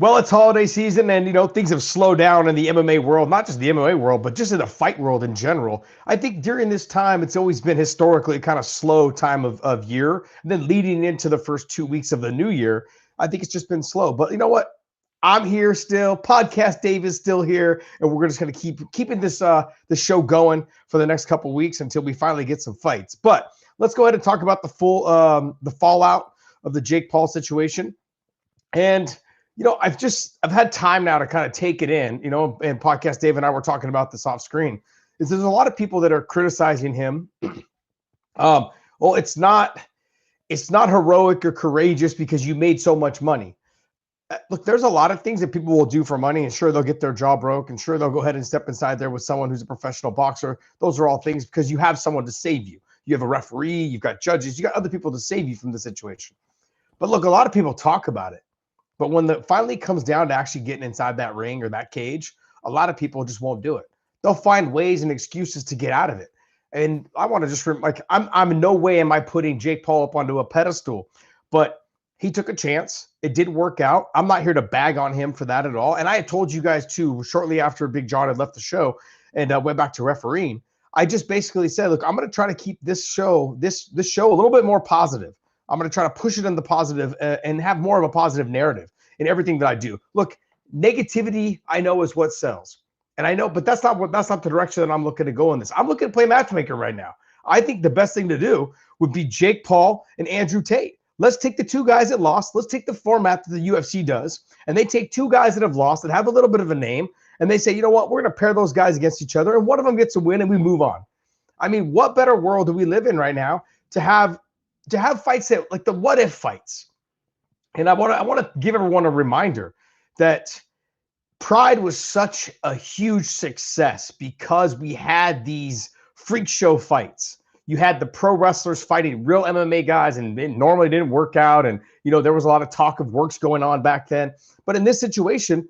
Well, it's holiday season, and things have slowed down in the MMA world, not just the MMA world, but just in the fight world in general. I think during this time, it's always been historically kind of slow time of year. And then leading into the first 2 weeks of the new year, I think it's just been slow. But you know what? I'm here still. Podcast Dave is still here, and we're just going to keeping the show going for the next couple weeks until we finally get some fights. But let's go ahead and talk about the fallout of the Jake Paul situation. And I've had time now to kind of take it in, and Podcast Dave and I were talking about this off screen. Is there's a lot of people that are criticizing him. Well, it's not heroic or courageous because you made so much money. Look, there's a lot of things that people will do for money, and sure, they'll get their jaw broke, and sure, they'll go ahead and step inside there with someone who's a professional boxer. Those are all things because you have someone to save you. You have a referee, you've got judges, you got other people to save you from the situation. But look, a lot of people talk about it. But when it finally comes down to actually getting inside that ring or that cage, a lot of people just won't do it. They'll find ways and excuses to get out of it. And I want to just I'm in no way am I putting Jake Paul up onto a pedestal, but he took a chance. It did work out. I'm not here to bag on him for that at all. And I had told you guys too, shortly after Big John had left the show and went back to refereeing, I just basically said, look, I'm going to try to keep this show a little bit more positive. I'm going to try to push it in the positive and have more of a positive narrative in everything that I do. Look, negativity I know is what sells. And I know, but that's not the direction that I'm looking to go in this. I'm looking to play matchmaker right now. I think the best thing to do would be Jake Paul and Andrew Tate. Let's take the two guys that lost. Let's take the format that the UFC does. And they take two guys that have lost that have a little bit of a name. And they say, you know what? We're going to pair those guys against each other. And one of them gets a win and we move on. I mean, what better world do we live in right now to have fights that like the what if fights? And I want to give everyone a reminder that Pride was such a huge success because we had these freak show fights. You had the pro wrestlers fighting real MMA guys, and it normally didn't work out. And there was a lot of talk of works going on back then. But in this situation,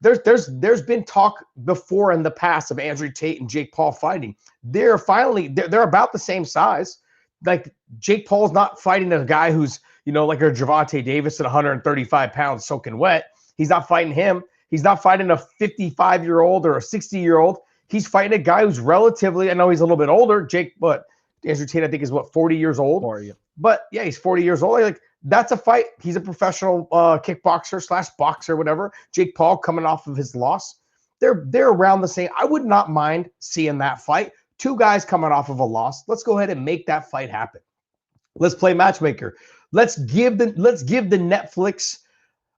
there's been talk before in the past of Andrew Tate and Jake Paul fighting. They're about the same size. Like Jake Paul's not fighting a guy who's like a Gervonta Davis at 135 pounds soaking wet. He's not fighting him. He's not fighting a 55-year-old or a 60-year-old. He's fighting a guy who's relatively, I know he's a little bit older, but Andrew Tate, I think, is 40 years old. But yeah, he's 40 years old. Like that's a fight. He's a professional kickboxer / boxer, whatever. Jake Paul coming off of his loss. They're around the same. I would not mind seeing that fight. Two guys coming off of a loss. Let's go ahead and make that fight happen. Let's play matchmaker. Let's give the Netflix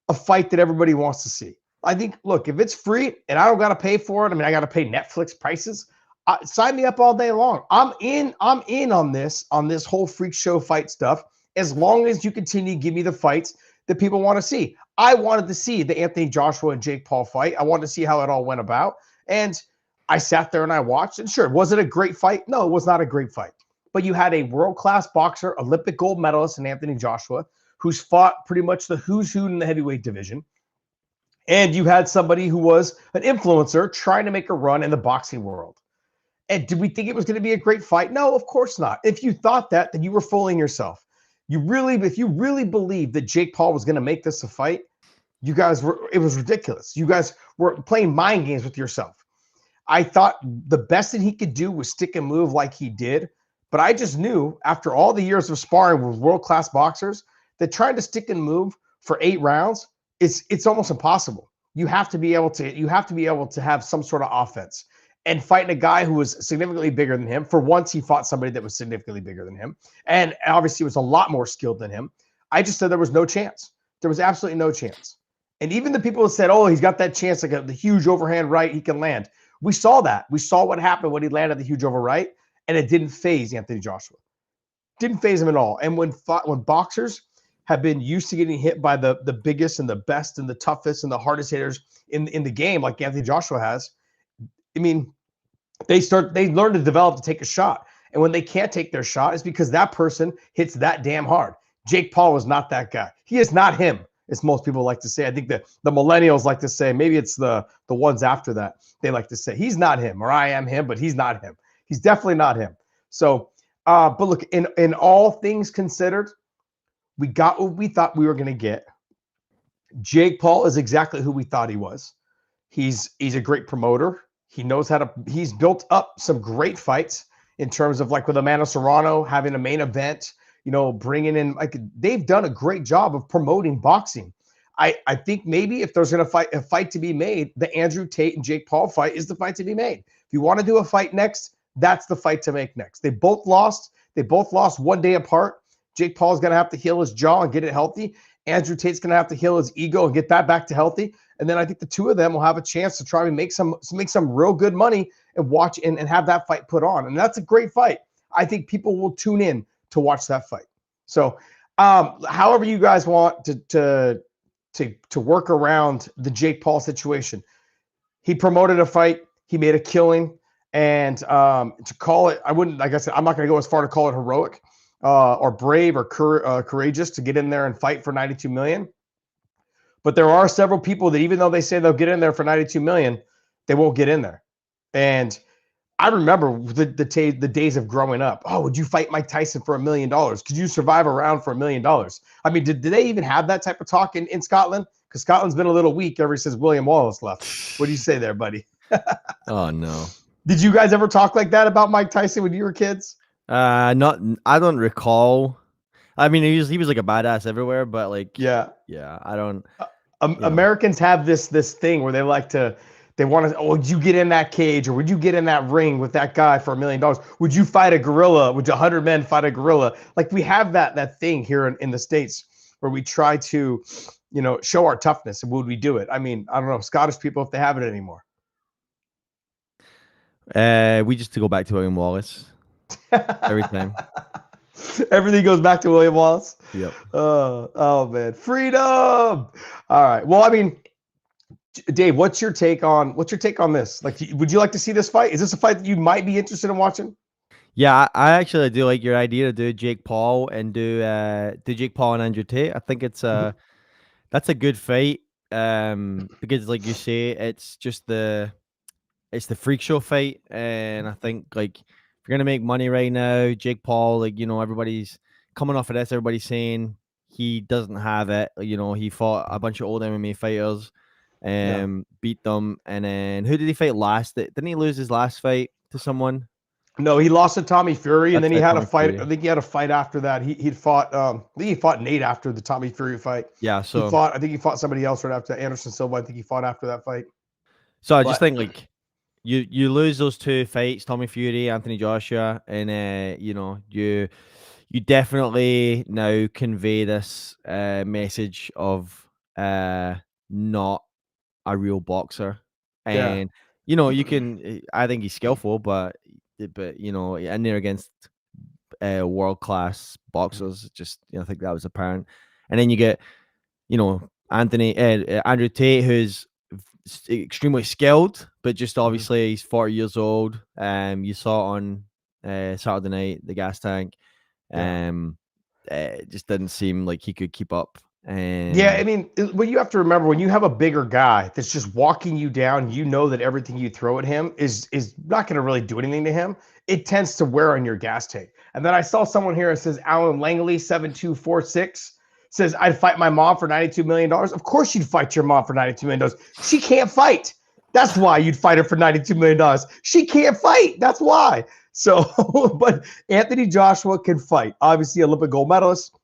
a fight that everybody wants to see. I think, look, if it's free and I don't got to pay for it, I mean, I got to pay Netflix prices. Sign me up all day long. I'm in on this whole freak show fight stuff. As long as you continue to give me the fights that people want to see. I wanted to see the Anthony Joshua and Jake Paul fight. I wanted to see how it all went about. And I sat there and I watched. And sure, was it a great fight? No, it was not a great fight. But you had a world-class boxer, Olympic gold medalist in Anthony Joshua, who's fought pretty much the who's who in the heavyweight division. And you had somebody who was an influencer trying to make a run in the boxing world. And did we think it was going to be a great fight? No, of course not. If you thought that, then you were fooling yourself. If you really believed that Jake Paul was going to make this a fight, it was ridiculous. You guys were playing mind games with yourself. I thought the best that he could do was stick and move like he did. But I just knew after all the years of sparring with world-class boxers that trying to stick and move for 8 rounds, it's almost impossible. You have to be able to have some sort of offense. And fighting a guy who was significantly bigger than him. For once, he fought somebody that was significantly bigger than him. And obviously was a lot more skilled than him. I just said there was no chance. There was absolutely no chance. And even the people that said, oh, he's got that chance, like the huge overhand right he can land. We saw that. We saw what happened when he landed the huge over right. And it didn't phase Anthony Joshua. Didn't phase him at all. And when boxers have been used to getting hit by the biggest and the best and the toughest and the hardest hitters in the game, like Anthony Joshua has, I mean, they learn to develop to take a shot. And when they can't take their shot, it's because that person hits that damn hard. Jake Paul is not that guy. He is not him, as most people like to say. I think that the millennials like to say, maybe it's the ones after that, they like to say, he's not him, or I am him, but he's not him. He's definitely not him. So, but look, in all things considered, we got what we thought we were going to get. Jake Paul is exactly who we thought he was. He's a great promoter. He knows how to. He's built up some great fights in terms of like with Amanda Serrano having a main event. Bringing in like they've done a great job of promoting boxing. I think maybe if there's a fight to be made, the Andrew Tate and Jake Paul fight is the fight to be made. If you want to do a fight next, that's the fight to make next. They both lost. They both lost 1 day apart. Jake Paul's going to have to heal his jaw and get it healthy. Andrew Tate's going to have to heal his ego and get that back to healthy. And then I think the two of them will have a chance to try and make some real good money and watch and have that fight put on. And that's a great fight. I think people will tune in to watch that fight. So however you guys want to work around the Jake Paul situation. He promoted a fight. He made a killing. And to call it, I wouldn't, like I said, I'm not going to go as far to call it heroic or brave or courageous to get in there and fight for $92 million. But there are several people that even though they say they'll get in there for $92 million, they won't get in there. And I remember the days of growing up. Oh, would you fight Mike Tyson for $1 million? Could you survive a round for $1 million? I mean, did they even have that type of talk in Scotland? Because Scotland's been a little weak ever since William Wallace left. What do you say there, buddy? Oh, no. Did you guys ever talk like that about Mike Tyson when you were kids? I don't recall. I mean, he was like a badass everywhere, but like, yeah, I don't. Americans have this thing where they want to. Oh, would you get in that cage or would you get in that ring with that guy for $1 million? Would you fight a gorilla? Would 100 men fight a gorilla? Like we have that thing here in the States where we try to, show our toughness. And would we do it? I mean, I don't know, Scottish people if they have it anymore. We just to go back to William Wallace every time. Everything goes back to William Wallace. Yep. Oh man, freedom. All right. Well, I mean, Dave, what's your take on this? Like, would you like to see this fight? Is this a fight that you might be interested in watching? Yeah, I actually do like your idea to do Jake Paul and do Jake Paul and Andrew Tate. I think it's that's a good fight. Because like you say, it's the freak show fight, and I think like if you're gonna make money right now, Jake Paul, like everybody's coming off of this. Everybody's saying he doesn't have it. He fought a bunch of old MMA fighters. Beat them, and then who did he fight last? Didn't he lose his last fight to someone? No, he lost to Tommy Fury, and then he had a fight. I think he had a fight after that. He fought. I think he fought Nate after the Tommy Fury fight. Yeah, so I think he fought somebody else right after Anderson Silva. I think he fought after that fight. So I just think like you lose those two fights, Tommy Fury, Anthony Joshua, and you definitely now convey this message of not a real boxer, and you can. I think he's skillful, but in there against world-class boxers, just I think that was apparent. And then you get Andrew Tate, who's extremely skilled, but just obviously he's 40 years old. You saw it on Saturday night, the gas tank. It just didn't seem like he could keep up. Yeah, I mean, what you have to remember when you have a bigger guy that's just walking you down, that everything you throw at him is not going to really do anything to him. It tends to wear on your gas tank. And then I saw someone here that says Alan Langley 7246 says I'd fight my mom for $92 million. Of course you'd fight your mom for $92 million. She can't fight. That's why you'd fight her for $92 million. She can't fight. That's why. So, but Anthony Joshua can fight. Obviously, Olympic gold medalist.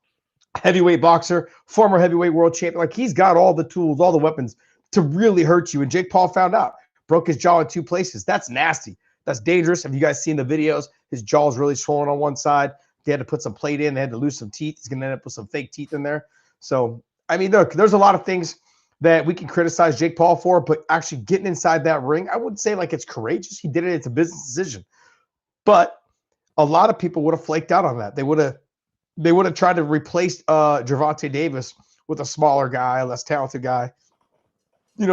Heavyweight boxer, former heavyweight world champion. Like he's got all the tools, all the weapons to really hurt you. And Jake Paul found out, broke his jaw in 2 places. That's nasty. That's dangerous. Have you guys seen the videos? His jaw is really swollen on one side. They had to put some plate in. They had to lose some teeth. He's going to end up with some fake teeth in there. So, I mean, look, there's a lot of things that we can criticize Jake Paul for, but actually getting inside that ring, I wouldn't say like it's courageous. He did it. It's a business decision. But a lot of people would have flaked out on that. They would have tried to replace Gervonta Davis with a smaller guy, a less talented guy.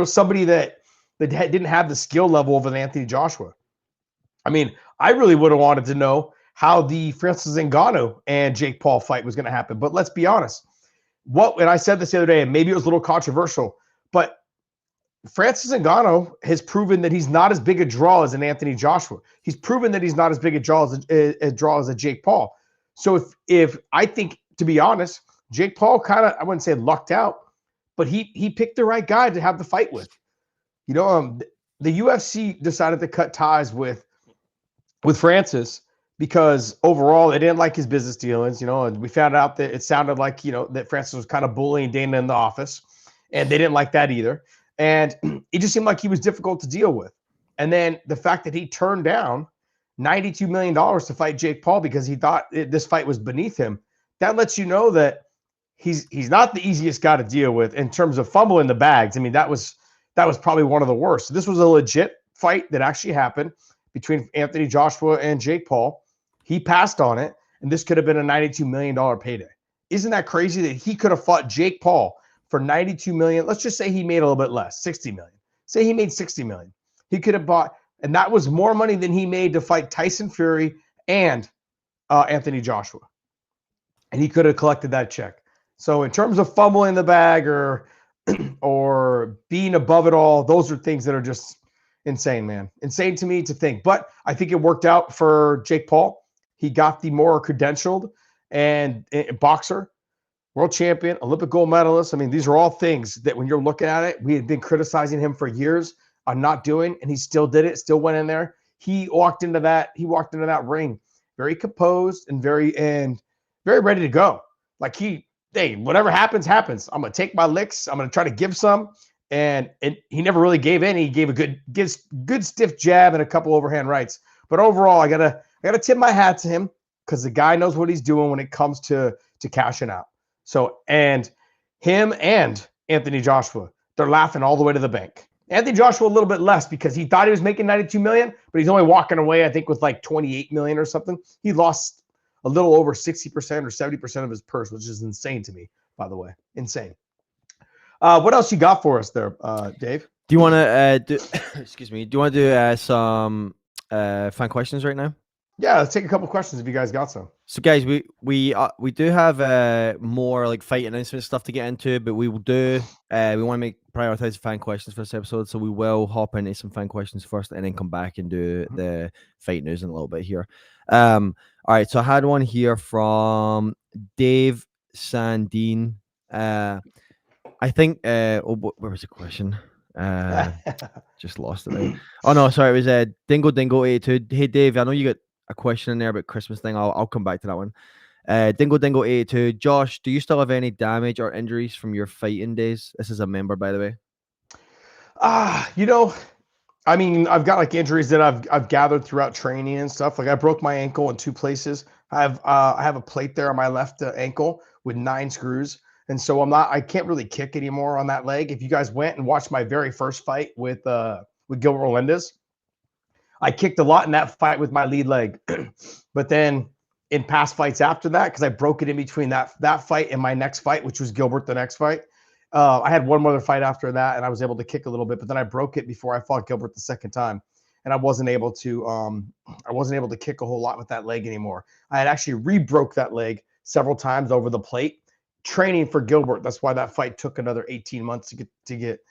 Somebody that didn't have the skill level of an Anthony Joshua. I mean, I really would have wanted to know how the Francis Ngannou and Jake Paul fight was going to happen. But let's be honest. And I said this the other day, and maybe it was a little controversial, but Francis Ngannou has proven that he's not as big a draw as an Anthony Joshua. He's proven that he's not as big a draw as a Jake Paul. So if I think, to be honest, Jake Paul kind of, I wouldn't say lucked out, but he picked the right guy to have the fight with. You know, the UFC decided to cut ties with Francis because overall they didn't like his business dealings. You know, and we found out that it sounded like, you know, that Francis was kind of bullying Dana in the office, and they didn't like that either. And it just seemed like he was difficult to deal with. And then the fact that he turned down $92 million to fight Jake Paul because he thought this fight was beneath him, that lets you know that he's not the easiest guy to deal with in terms of fumbling the bags. I mean, that was probably one of the worst. So this was a legit fight that actually happened between Anthony Joshua and Jake Paul. He passed on it, and this could have been a $92 million payday. Isn't that crazy that he could have fought Jake Paul for $92 million? Let's just say he made a little bit less, $60 million. Say he made $60 million. He could have bought, and that was more money than he made to fight Tyson Fury and Anthony Joshua. And he could have collected that check. So in terms of fumbling the bag or being above it all, those are things that are just insane, man. Insane to me to think. But I think it worked out for Jake Paul. He got the more credentialed and boxer, world champion, Olympic gold medalist. I mean, these are all things that when you're looking at it, we had been criticizing him for years on not doing, and he still did it, still went in there. He walked into that ring very composed and very ready to go. Like hey, whatever happens, happens. I'm gonna take my licks. I'm gonna try to give some. And he never really gave in. He gave a good stiff jab and a couple overhand rights. But overall, I gotta tip my hat to him because the guy knows what he's doing when it comes to cashing out. So, and him and Anthony Joshua, they're laughing all the way to the bank. Anthony Joshua a little bit less because he thought he was making 92 million, but he's only walking away, I think, with like 28 million or something. He lost a little over 60% or 70% of his purse, which is insane to me, by the way. Insane. What else you got for us there, Dave? Do you want to do? Excuse me. Do you want to do some fan questions right now? Yeah, let's take a couple questions if you guys got some. So, guys, we do have more like fight announcement stuff to get into, but we will do. We want to prioritize fan questions for this episode, so we will hop into some fan questions first, and then come back and do the fight news in a little bit here. All right. So I had one here from Dave Sandine. I think where was the question? Just lost it out. Oh no, sorry, it was Dingo 82. Hey Dave, I know you got a question in there about Christmas thing. I'll come back to that one. Dingo 82. Josh, do you still have any damage or injuries from your fighting days? This is a member, by the way. You know, I mean, I've got like injuries that I've gathered throughout training and stuff. Like I broke my ankle in 2 places. I have a plate there on my left ankle with 9 screws. And so I can't really kick anymore on that leg. If you guys went and watched my very first fight with Gilbert Melendez, I kicked a lot in that fight with my lead leg. But then in past fights after that, because I broke it in between that fight and my next fight, which was Gilbert the next fight, I had one other fight after that, and I was able to kick a little bit. But then I broke it before I fought Gilbert the second time, and I wasn't able to kick a whole lot with that leg anymore. I had actually re-broke that leg several times over the plate, training for Gilbert. That's why that fight took another 18 months to get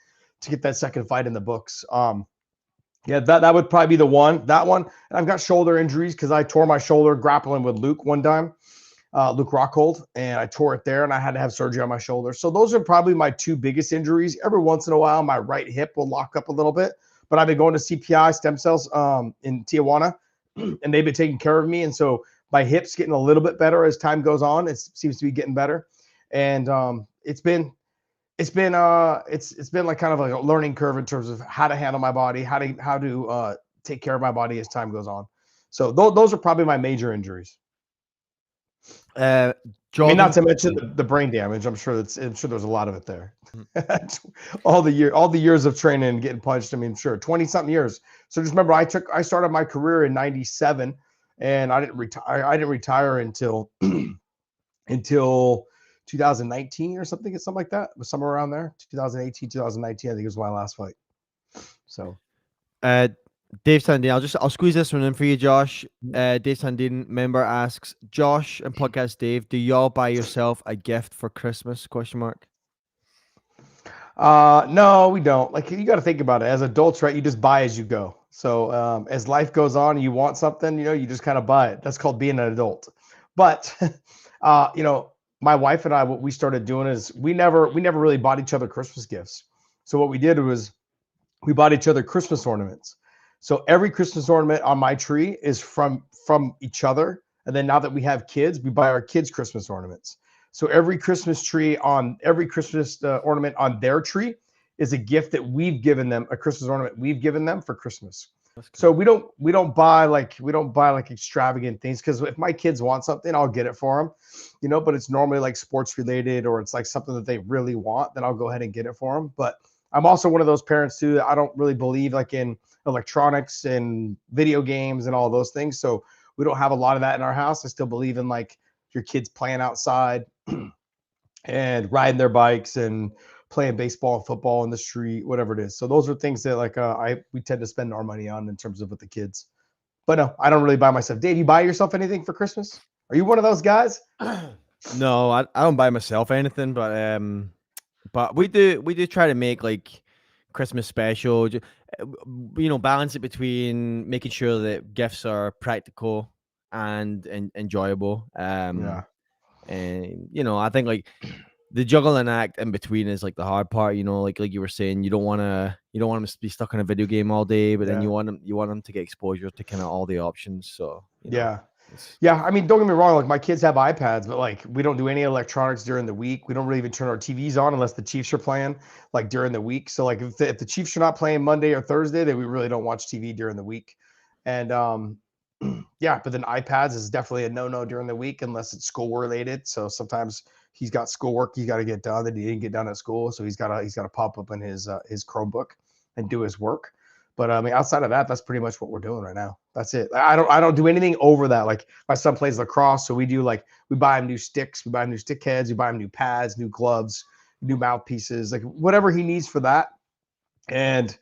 that second fight in the books. Yeah, that would probably be the one. That one. And I've got shoulder injuries because I tore my shoulder grappling with Luke one time, Luke Rockhold, and I tore it there, and I had to have surgery on my shoulder. So those are probably my 2 biggest injuries. Every once in a while, my right hip will lock up a little bit, but I've been going to CPI stem cells in Tijuana, and they've been taking care of me, and so my hip's getting a little bit better as time goes on. It seems to be getting better. And it's been like kind of like a learning curve in terms of how to handle my body, how to take care of my body as time goes on. So those are probably my major injuries. Jordan, I mean, not to mention the brain damage. I'm sure there's a lot of it there. all the years of training and getting punched. I mean, sure, 20-something years. So just remember, I started my career in '97, and I didn't retire until 2019 or something like that. It was somewhere around there. 2018, 2019, I think was my last fight. So Dave Sandin, I'll squeeze this one in for you, Josh. Dave Sandin member asks, Josh and Podcast Dave, do y'all buy yourself a gift for Christmas? ? No, we don't. Like, you got to think about it. As adults, right? You just buy as you go. So as life goes on and you want something, you just kind of buy it. That's called being an adult. But my wife and I, what we started doing is we never really bought each other Christmas gifts. So what we did was we bought each other Christmas ornaments. So every Christmas ornament on my tree is from each other. And then now that we have kids, we buy our kids Christmas ornaments. So every Christmas ornament on their tree is a gift that we've given them, a Christmas ornament we've given them for Christmas. That's cool. So we don't buy like extravagant things, because if my kids want something, I'll get it for them, but it's normally like sports related, or it's like something that they really want, then I'll go ahead and get it for them. But I'm also one of those parents too that I don't really believe like in electronics and video games and all those things. So we don't have a lot of that in our house. I still believe in like your kids playing outside and riding their bikes and playing baseball and football in the street, whatever it is. So those are things that like we tend to spend our money on in terms of with the kids. But no, I don't really buy myself. Dave, you buy yourself anything for Christmas? Are you one of those guys? No, I don't buy myself anything, but we do try to make like Christmas special, balance it between making sure that gifts are practical and enjoyable. Yeah. And I think like the juggling act in between is like the hard part. Like you were saying, you don't want them to be stuck in a video game all day, but then you want them to get exposure to kind of all the options. So yeah. I mean, don't get me wrong. Like my kids have iPads, but like we don't do any electronics during the week. We don't really even turn our TVs on unless the Chiefs are playing like during the week. So like if the Chiefs are not playing Monday or Thursday, then we really don't watch TV during the week. And but then iPads is definitely a no during the week unless it's school related. So sometimes he's got schoolwork he's got to get done that he didn't get done at school, so he's got to pop up in his Chromebook and do his work. But I mean, outside of that, that's pretty much what we're doing right now. That's it. I don't do anything over that. Like my son plays lacrosse, so we buy him new sticks, we buy him new stick heads, we buy him new pads, new gloves, new mouthpieces, like whatever he needs for that, and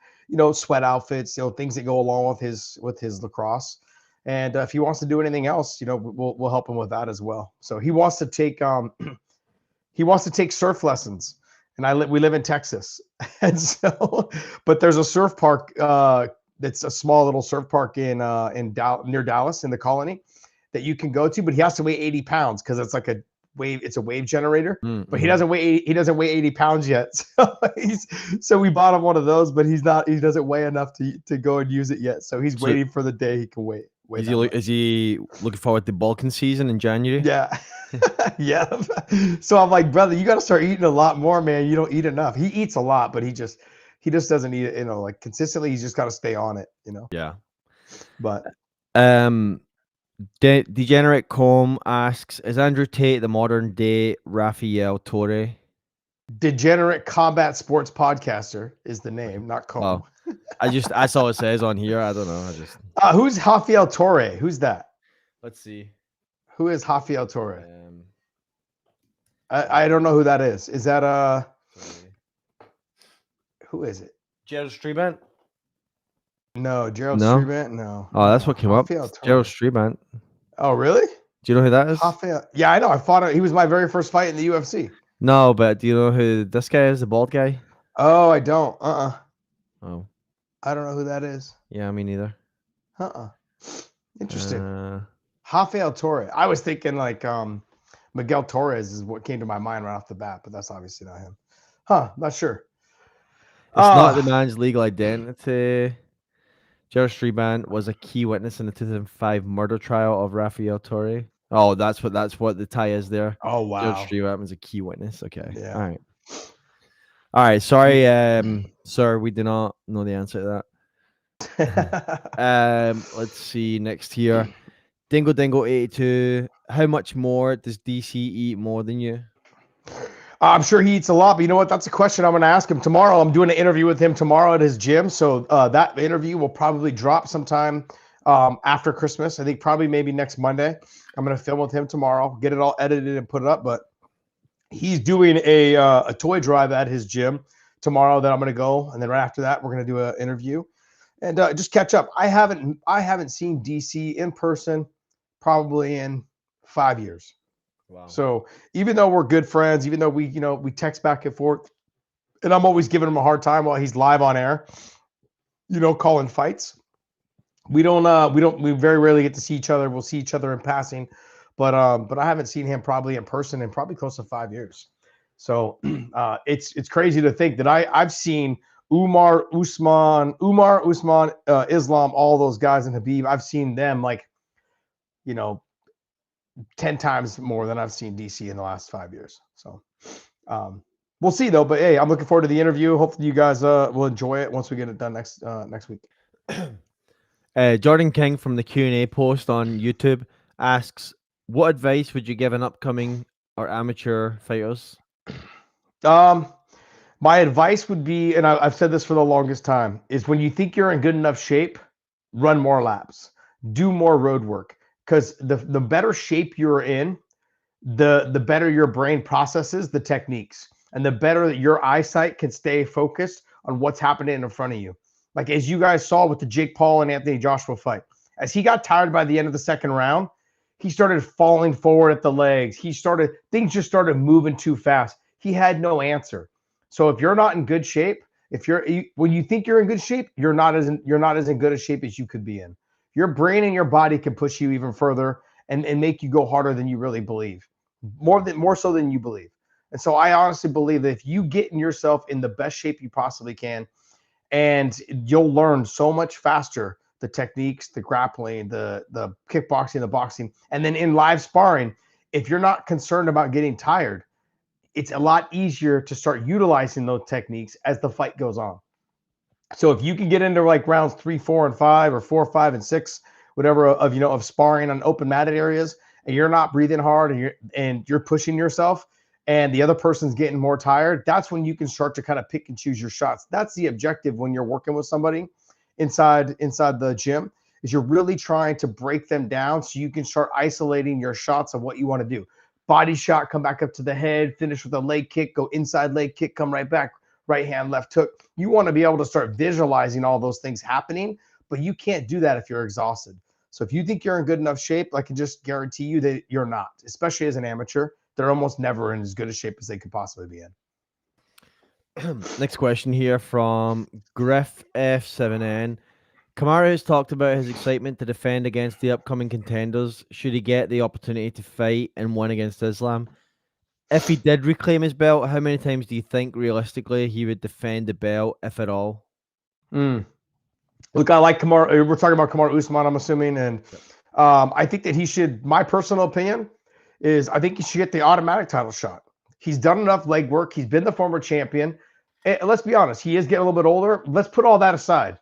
sweat outfits, things that go along with his lacrosse. And if he wants to do anything else, we'll help him with that as well. So he wants to take surf lessons. And we live in Texas, and so, but there's a surf park that's a small little surf park in near Dallas in the Colony that you can go to, but he has to weigh 80 pounds because it's like a wave generator. Mm-hmm. But he doesn't weigh 80 pounds yet, so we bought him one of those, but he doesn't weigh enough to go and use it yet. So he's waiting for the day he can weigh. Is he looking forward to bulking season in January? Yeah. Yeah. So I'm like, brother, you got to start eating a lot more, man. You don't eat enough. He eats a lot, but he just doesn't eat it, like consistently. He's just got to stay on it, Yeah. But Degenerate Com asks, is Andrew Tate the modern day Rafael Torre? Degenerate Combat Sports Podcaster is the name, not Com. Wow. I saw it says on here. I don't know. Who's Rafael Torre? Who's that? Let's see. Who is Rafael Torre? I don't know who that is. Is that who is it? Gerald Streebent? No, Gerald Streebent? No. Oh, that's what came up. Gerald Streebent. Oh, really? Do you know who that is? Rafael. Yeah, I know. I fought. He was my very first fight in the UFC. No, but do you know who this guy is? The bald guy? Oh, I don't. Oh. I don't know who that is. Yeah, me neither. Interesting. Rafael Torre. I was thinking like Miguel Torres is what came to my mind right off the bat, but that's obviously not him. Not sure. It's not the man's legal identity. Gerald Streebent was a key witness in the 2005 murder trial of Rafael Torre. Oh, that's what the tie is there. Oh, wow. Gerald Streebent was a key witness. Okay. Yeah. All right. Sorry, sir. We do not know the answer to that. Let's see next here. Dingo 82. How much more does DC eat more than you? I'm sure he eats a lot, but you know what? That's a question I'm going to ask him tomorrow. I'm doing an interview with him tomorrow at his gym. So that interview will probably drop sometime after Christmas. I think probably maybe next Monday. I'm going to film with him tomorrow, get it all edited and put it up. But he's doing a toy drive at his gym tomorrow that I'm going to go. And then right after that, we're going to do an interview and just catch up. I haven't seen DC in person probably in 5 years. Wow. So even though we're good friends, even though we text back and forth, and I'm always giving him a hard time while he's live on air, calling fights. We very rarely get to see each other. We'll see each other in passing, but I haven't seen him probably in person in probably close to 5 years. So it's crazy to think that I've seen Umar Usman, Islam, all those guys, and Habib. I've seen them like, you know, 10 times more than I've seen DC in the last 5 years. So we'll see though. But hey, I'm looking forward to the interview. Hopefully you guys will enjoy it once we get it done next week. Jordan King from the Q&A post on YouTube asks, what advice would you give an upcoming or amateur fighters? My advice would be, and I've said this for the longest time, is when you think you're in good enough shape, run more laps, do more road work, because the better shape you're in, the better your brain processes the techniques, and the better that your eyesight can stay focused on what's happening in front of you. Like as you guys saw with the Jake Paul and Anthony Joshua fight, as he got tired by the end of the second round, he started falling forward at the legs. Things just started moving too fast. He had no answer. So if you're not in good shape, when you think you're in good shape, you're not as in good a shape as you could be in. Your brain and your body can push you even further and make you go harder than you really believe, more so than you believe. And so I honestly believe that if you get yourself in the best shape you possibly can, and you'll learn so much faster the techniques, the grappling, the kickboxing, the boxing, and then in live sparring, if you're not concerned about getting tired, it's a lot easier to start utilizing those techniques as the fight goes on. So if you can get into like rounds 3, 4, and 5, or 4, 5, and 6, whatever of sparring on open matted areas, and you're not breathing hard and you're pushing yourself, and the other person's getting more tired, that's when you can start to kind of pick and choose your shots. That's the objective when you're working with somebody inside the gym, is you're really trying to break them down so you can start isolating your shots of what you want to do. Body shot, come back up to the head, finish with a leg kick, go inside leg kick, come right back, right hand, left hook. You want to be able to start visualizing all those things happening, but you can't do that if you're exhausted. So if you think you're in good enough shape, I can just guarantee you that you're not, especially as an amateur. They're almost never in as good a shape as they could possibly be in. Next question here from Griff F7N. Kamaru has talked about his excitement to defend against the upcoming contenders should he get the opportunity to fight and win against Islam. If he did reclaim his belt, how many times do you think realistically he would defend the belt, if at all? Look, I like Kamaru. We're talking about Kamaru Usman, I'm assuming, and I think that he should. My personal opinion is I think he should get the automatic title shot. He's done enough legwork. He's been the former champion. And let's be honest, he is getting a little bit older. Let's put all that aside.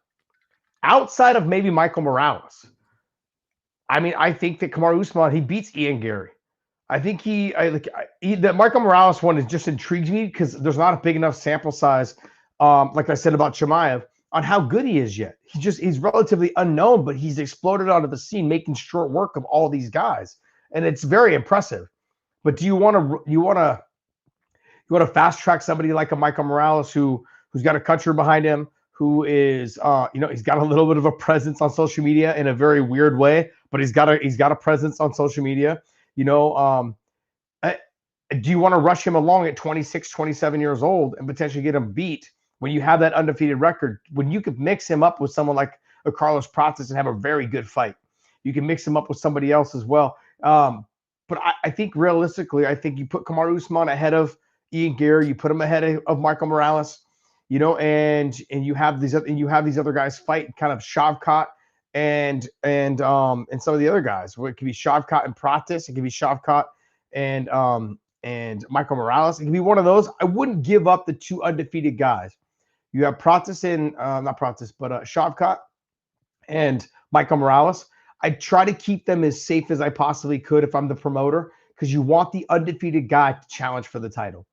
Outside of maybe Michael Morales, I mean, I think that Kamaru Usman, he beats Ian Gary. I think the Michael Morales one just intrigues me because there's not a big enough sample size, like I said about Chimaev, on how good he is yet. He's relatively unknown, but he's exploded onto the scene, making short work of all these guys, and it's very impressive. But do you want to fast track somebody like a Michael Morales who's got a country behind him, who is he's got a little bit of a presence on social media in a very weird way, but he's got a presence on social media. Do you want to rush him along at 26, 27 years old and potentially get him beat when you have that undefeated record, when you could mix him up with someone like a Carlos Prates and have a very good fight? You can mix him up with somebody else as well. But I think realistically, I think you put Kamaru Usman ahead of Ian Gary, you put him ahead of Michael Morales, and you have these other guys fight kind of Shavkat and some of the other guys. Where it could be Shavkat and Prates, it could be Shavkat and Michael Morales. It can be one of those. I wouldn't give up the two undefeated guys. You have Prates and not Prates, but Shavkat and Michael Morales. I try to keep them as safe as I possibly could if I'm the promoter, because you want the undefeated guy to challenge for the title.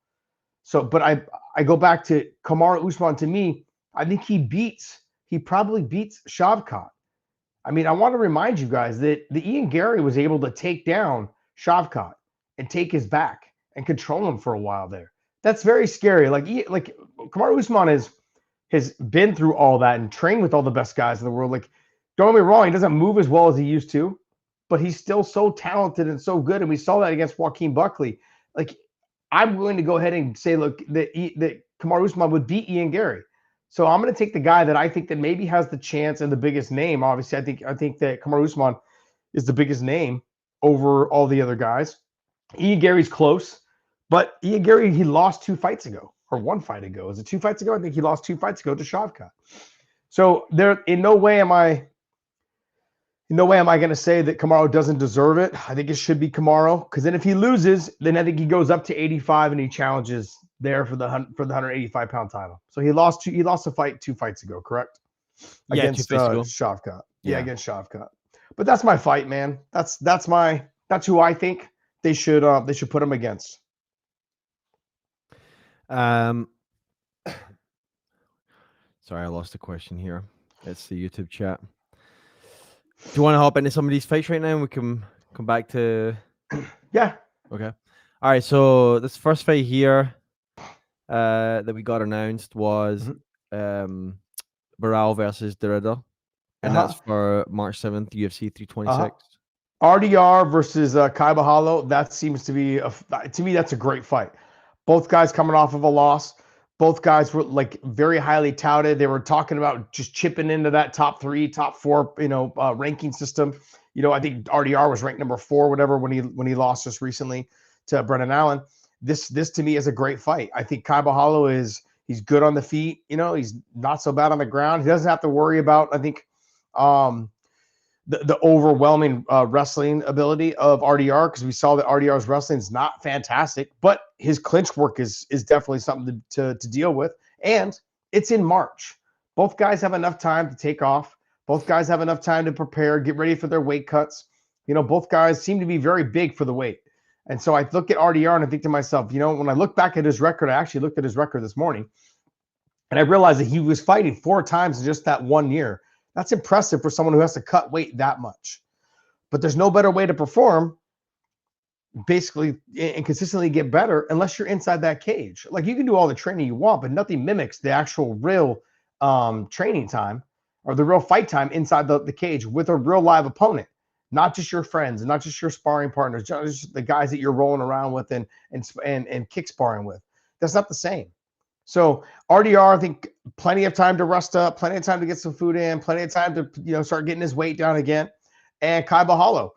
So, but I go back to Kamaru Usman. To me, I think he probably beats Shavkat. I mean, I want to remind you guys that the Ian Gary was able to take down Shavkat and take his back and control him for a while there. That's very scary. Like Kamaru Usman has been through all that and trained with all the best guys in the world. Like, don't get me wrong, he doesn't move as well as he used to, but he's still so talented and so good. And we saw that against Joaquin Buckley. Like, I'm willing to go ahead and say, look, that Kamaru Usman would beat Ian Gary. So I'm going to take the guy that I think that maybe has the chance and the biggest name. Obviously, I think that Kamaru Usman is the biggest name over all the other guys. Ian Gary's close, but Ian Gary, he lost 2 fights ago, or 1 fight ago. Is it 2 fights ago? I think he lost 2 fights ago to Shavkat. So there, in no way am I going to say that Kamaru doesn't deserve it. I think it should be Kamaru, because then if he loses, then I think he goes up to 85 and he challenges there for the 185-pound title. So he lost a fight 2 fights ago, correct? Yeah, Against 2 fights ago. Shavkat. Yeah, Yeah. against Shavkat. But that's my fight, man. That's who I think they should put him against. Sorry, I lost a question here. It's the YouTube chat. Do you want to hop into some of these fights right now and we can come back to... Yeah. Okay. All right, so this first fight here that we got announced was Barral versus Derrida, and that's for March 7th, UFC 326. RDR versus Kai Bahalo. That seems to be, to me, that's a great fight. Both guys coming off of a loss. Both guys were like very highly touted. They were talking about just chipping into that top 3, top 4, ranking system. I think RDR was ranked number 4, whatever, when he lost just recently to Brendan Allen. This to me is a great fight. I think Kai Bahalo he's good on the feet. He's not so bad on the ground. He doesn't have to worry about, I think, the overwhelming wrestling ability of RDR, because we saw that RDR's wrestling is not fantastic, but his clinch work is definitely something to deal with. And it's in March. Both guys have enough time to take off. Both guys have enough time to prepare, get ready for their weight cuts. Both guys seem to be very big for the weight. And so I look at RDR and I think to myself, when I look back at his record, I actually looked at his record this morning, and I realized that he was fighting 4 times in just that 1 year. That's impressive for someone who has to cut weight that much. But there's no better way to perform, basically, and consistently get better unless you're inside that cage. Like, you can do all the training you want, but nothing mimics the actual real training time or the real fight time inside the cage with a real live opponent, not just your friends and not just your sparring partners, just the guys that you're rolling around with and kick sparring with. That's not the same. So RDR, I think, plenty of time to rest up, plenty of time to get some food in, plenty of time to start getting his weight down again. And Kai Bahalo,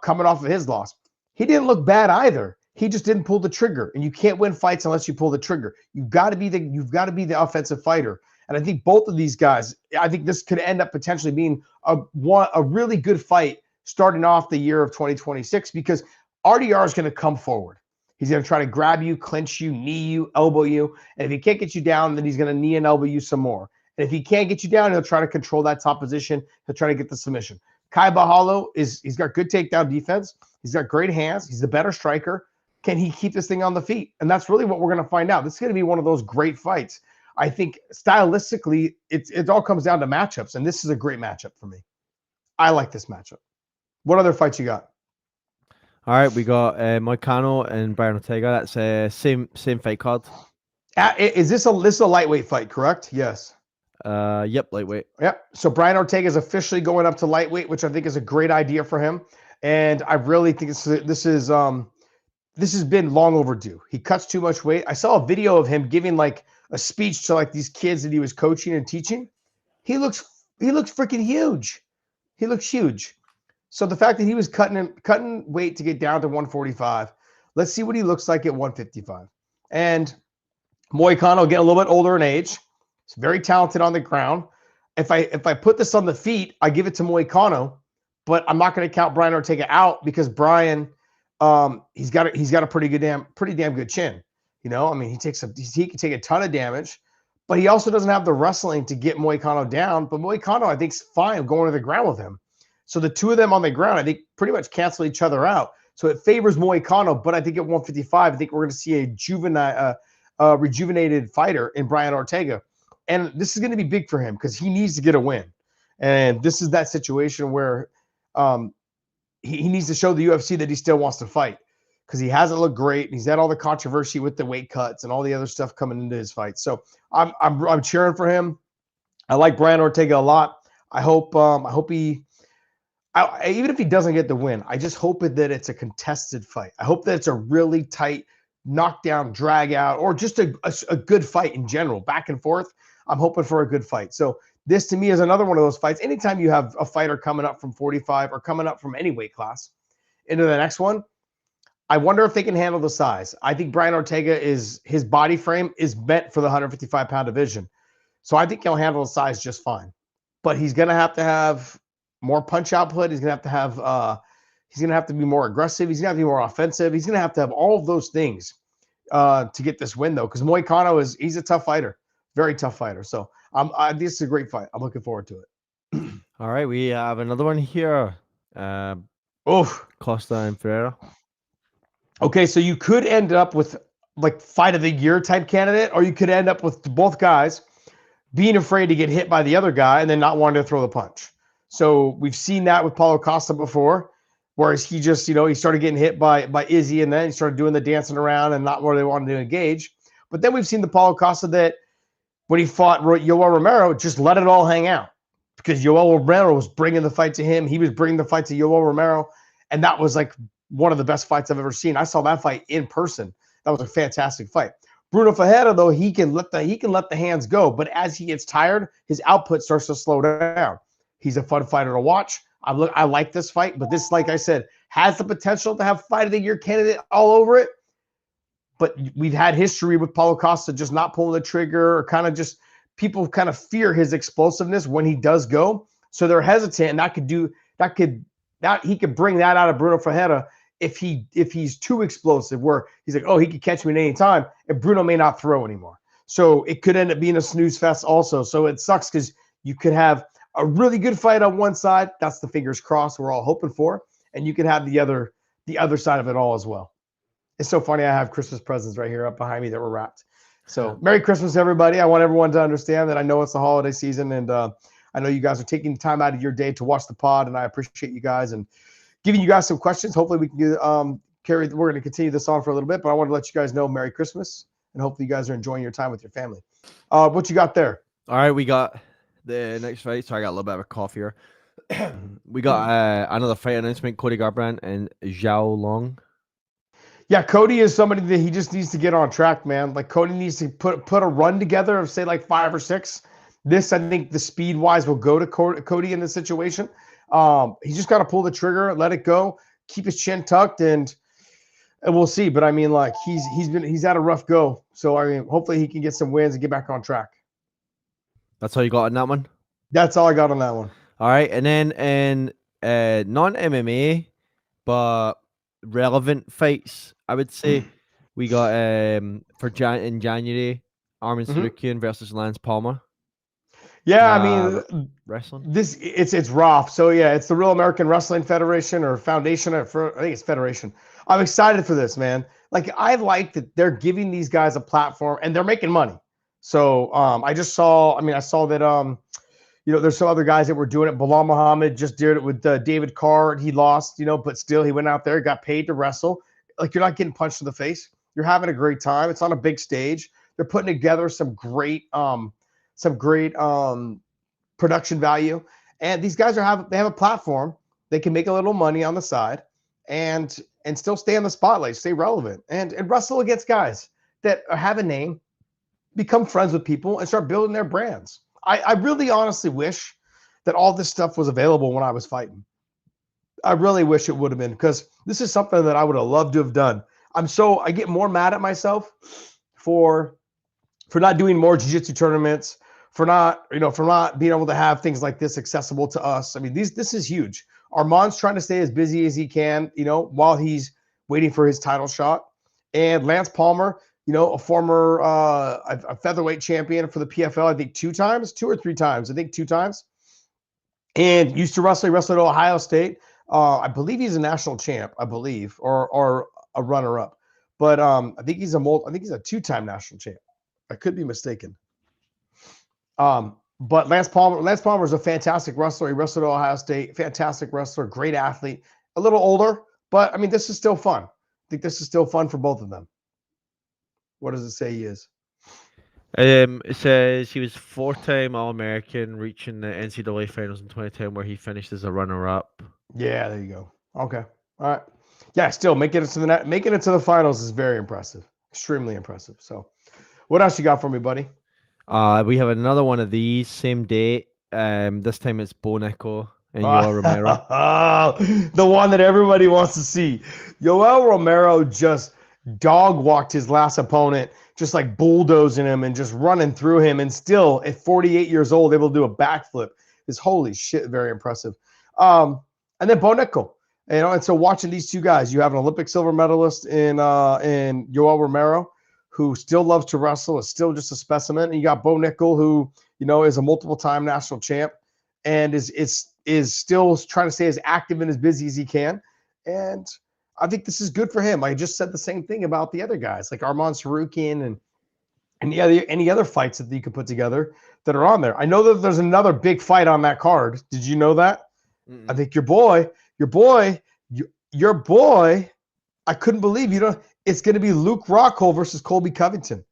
coming off of his loss, he didn't look bad either. He just didn't pull the trigger, and you can't win fights unless you pull the trigger. You've got to be the offensive fighter. And I think both of these guys, I think this could end up potentially being a really good fight starting off the year of 2026, because RDR is going to come forward. He's going to try to grab you, clinch you, knee you, elbow you. And if he can't get you down, then he's going to knee and elbow you some more. And if he can't get you down, he'll try to control that top position. He'll try to get the submission. Kai Bahalo he's got good takedown defense. He's got great hands. He's the better striker. Can he keep this thing on the feet? And that's really what we're going to find out. This is going to be one of those great fights. I think stylistically, it all comes down to matchups. And this is a great matchup for me. I like this matchup. What other fights you got? All right, we got Moicano and Brian Ortega. That's same fight card. Is this a lightweight fight, correct? Yes. Yep, lightweight. Yep. So Brian Ortega is officially going up to lightweight, which I think is a great idea for him. And I really think this has been long overdue. He cuts too much weight. I saw a video of him giving like a speech to like these kids that he was coaching and teaching. He looks freaking huge. He looks huge. So the fact that he was cutting weight to get down to 145, let's see what he looks like at 155. And Moicano getting a little bit older in age. He's very talented on the ground. If I put this on the feet, I give it to Moicano, but I'm not going to count Brian Ortega out, because Brian, he's got a pretty damn good chin. I mean, he can take a ton of damage, but he also doesn't have the wrestling to get Moicano down. But Moicano, I think, is fine going to the ground with him. So the two of them on the ground, I think, pretty much cancel each other out. So it favors Moicano, but I think at 155, I think we're going to see a rejuvenated fighter in Brian Ortega. And this is going to be big for him because he needs to get a win. And this is that situation where he needs to show the UFC that he still wants to fight, because he hasn't looked great. He's had all the controversy with the weight cuts and all the other stuff coming into his fight. So I'm cheering for him. I like Brian Ortega a lot. I hope even if he doesn't get the win, I just hope that it's a contested fight. I hope that it's a really tight knockdown, drag out, or just a good fight in general, back and forth. I'm hoping for a good fight. So this to me is another one of those fights. Anytime you have a fighter coming up from 45 or coming up from any weight class, into the next one. I wonder if they can handle the size. I think Brian Ortega his body frame is meant for the 155-pound division. So I think he'll handle the size just fine. But he's going to have more punch output. He's going to have to be more aggressive. He's going to have to be more offensive. He's going to have all of those things to get this win, though, because Moicano he's a tough fighter, very tough fighter. So this is a great fight. I'm looking forward to it. All right, we have another one here. Costa and Ferreira. Okay, so you could end up with like fight of the year type candidate, or you could end up with both guys being afraid to get hit by the other guy and then not wanting to throw the punch. So we've seen that with Paulo Costa before, whereas he just, he started getting hit by Izzy, and then he started doing the dancing around and not where they wanted to engage. But then we've seen the Paulo Costa that when he fought Yoel Romero, just let it all hang out, because Yoel Romero was bringing the fight to him. He was bringing the fight to Yoel Romero, and that was like one of the best fights I've ever seen. I saw that fight in person. That was a fantastic fight. Bruno Ferreira, though, he can let the hands go, but as he gets tired, his output starts to slow down. He's a fun fighter to watch. I like this fight, but this, like I said, has the potential to have fight of the year candidate all over it. But we've had history with Paulo Costa just not pulling the trigger, or kind of just people kind of fear his explosiveness when he does go, so they're hesitant, and he could bring that out of Bruno Ferreira if he's too explosive, where he's like, oh, he could catch me at any time, and Bruno may not throw anymore. So it could end up being a snooze fest also. So it sucks, because you could have a really good fight on one side. That's the fingers crossed we're all hoping for. And you could have the other side of it all as well. It's so funny. I have Christmas presents right here up behind me that were wrapped. So Merry Christmas, everybody. I want everyone to understand that I know it's the holiday season, and I know you guys are taking time out of your day to watch the pod, and I appreciate you guys and giving you guys some questions. Hopefully we can we're going to continue this on for a little bit, but I want to let you guys know Merry Christmas, and hopefully you guys are enjoying your time with your family. What you got there? All right, we got the next fight. So I got a little bit of a cough here. We got another fight announcement: Cody Garbrandt and Zhao Long. Yeah, Cody is somebody that he just needs to get on track, man. Like, Cody needs to put a run together of, say, like 5 or 6. This, I think, the speed-wise will go to Cody in this situation. He's just got to pull the trigger, let it go, keep his chin tucked, and we'll see. But I mean, like, he's had a rough go. So I mean, hopefully he can get some wins and get back on track. That's all you got on that one? That's all I got on that one. All right, and then in non-MMA, but relevant fights, I would say we got in January, Armin Tsarukyan versus Lance Palmer. Yeah, I mean, wrestling. It's rough. So yeah, it's the Real American Wrestling Federation or Foundation. I think it's Federation. I'm excited for this, man. Like, I like that they're giving these guys a platform and they're making money. So I saw that there's some other guys that were doing it. Bilal Muhammad just did it with David Carr. He lost, but still he went out there, got paid to wrestle. Like, you're not getting punched in the face. You're having a great time. It's on a big stage. They're putting together some great production value. And these guys they have a platform. They can make a little money on the side and still stay in the spotlight, stay relevant, and wrestle against guys that have a name, become friends with people, and start building their brands. I really honestly wish that all this stuff was available when I was fighting. I really wish it would have been, because this is something that I would have loved to have done. I get more mad at myself for not doing more jiu-jitsu tournaments, for not being able to have things like this accessible to us. I mean, this is huge. Armand's trying to stay as busy as he can, while he's waiting for his title shot. And Lance Palmer, a former a featherweight champion for the PFL, I think 2 or 3 times. I think 2 times. And used to wrestle at Ohio State. I believe he's a national champ, or a runner-up. But I think he's a 2-time national champ. I could be mistaken. But Lance Palmer is a fantastic wrestler. He wrestled at Ohio State. Fantastic wrestler, great athlete. A little older, but I mean, this is still fun. I think this is still fun for both of them. What does it say he is? It says he was 4-time All-American, reaching the NCAA finals in 2010, where he finished as a runner-up. Yeah, there you go. Okay, all right. Yeah, still making it to the finals is very impressive, extremely impressive. So, what else you got for me, buddy? We have another one of these, same date. This time it's Bo Nickal and Yoel Romero. The one that everybody wants to see. Yoel Romero just dog walked his last opponent, just like bulldozing him and just running through him, and still at 48 years old able to do a backflip is holy shit, very impressive. And then Bo Nickel, and so watching these two guys, you have an Olympic silver medalist in Yoel Romero, who still loves to wrestle, is still just a specimen, and you got Bo Nickel, who is a multiple-time national champ and is still trying to stay as active and as busy as he can. And I think this is good for him. I just said the same thing about the other guys, like Arman Sarukian and any other fights that you could put together that are on there. I know that there's another big fight on that card. Did you know that? Mm-mm. I think your boy, I couldn't believe, it's going to be Luke Rockhold versus Colby Covington.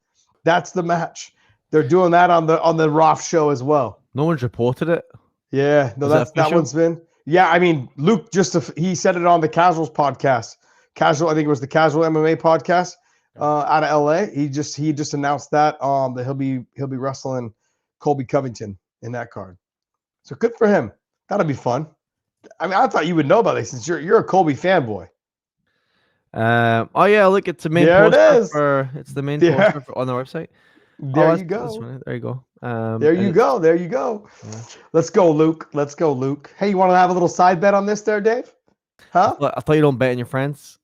That's the match. They're doing that on the Roth show as well. No one's reported it. Yeah, no, that one's been. Yeah, I mean, Luke he said it on the Casuals podcast. I think it was the Casual MMA podcast out of LA. He just announced that he'll be wrestling Colby Covington in that card. So good for him. That'll be fun. I mean, I thought you would know about this since you're a Colby fanboy. Oh yeah, look, it's the main poster it's the main poster on the website. There you go. There you go. There you go. Yeah. Let's go, Luke. Hey, you want to have a little side bet on this there, Dave? Huh? I thought you don't bet on your friends.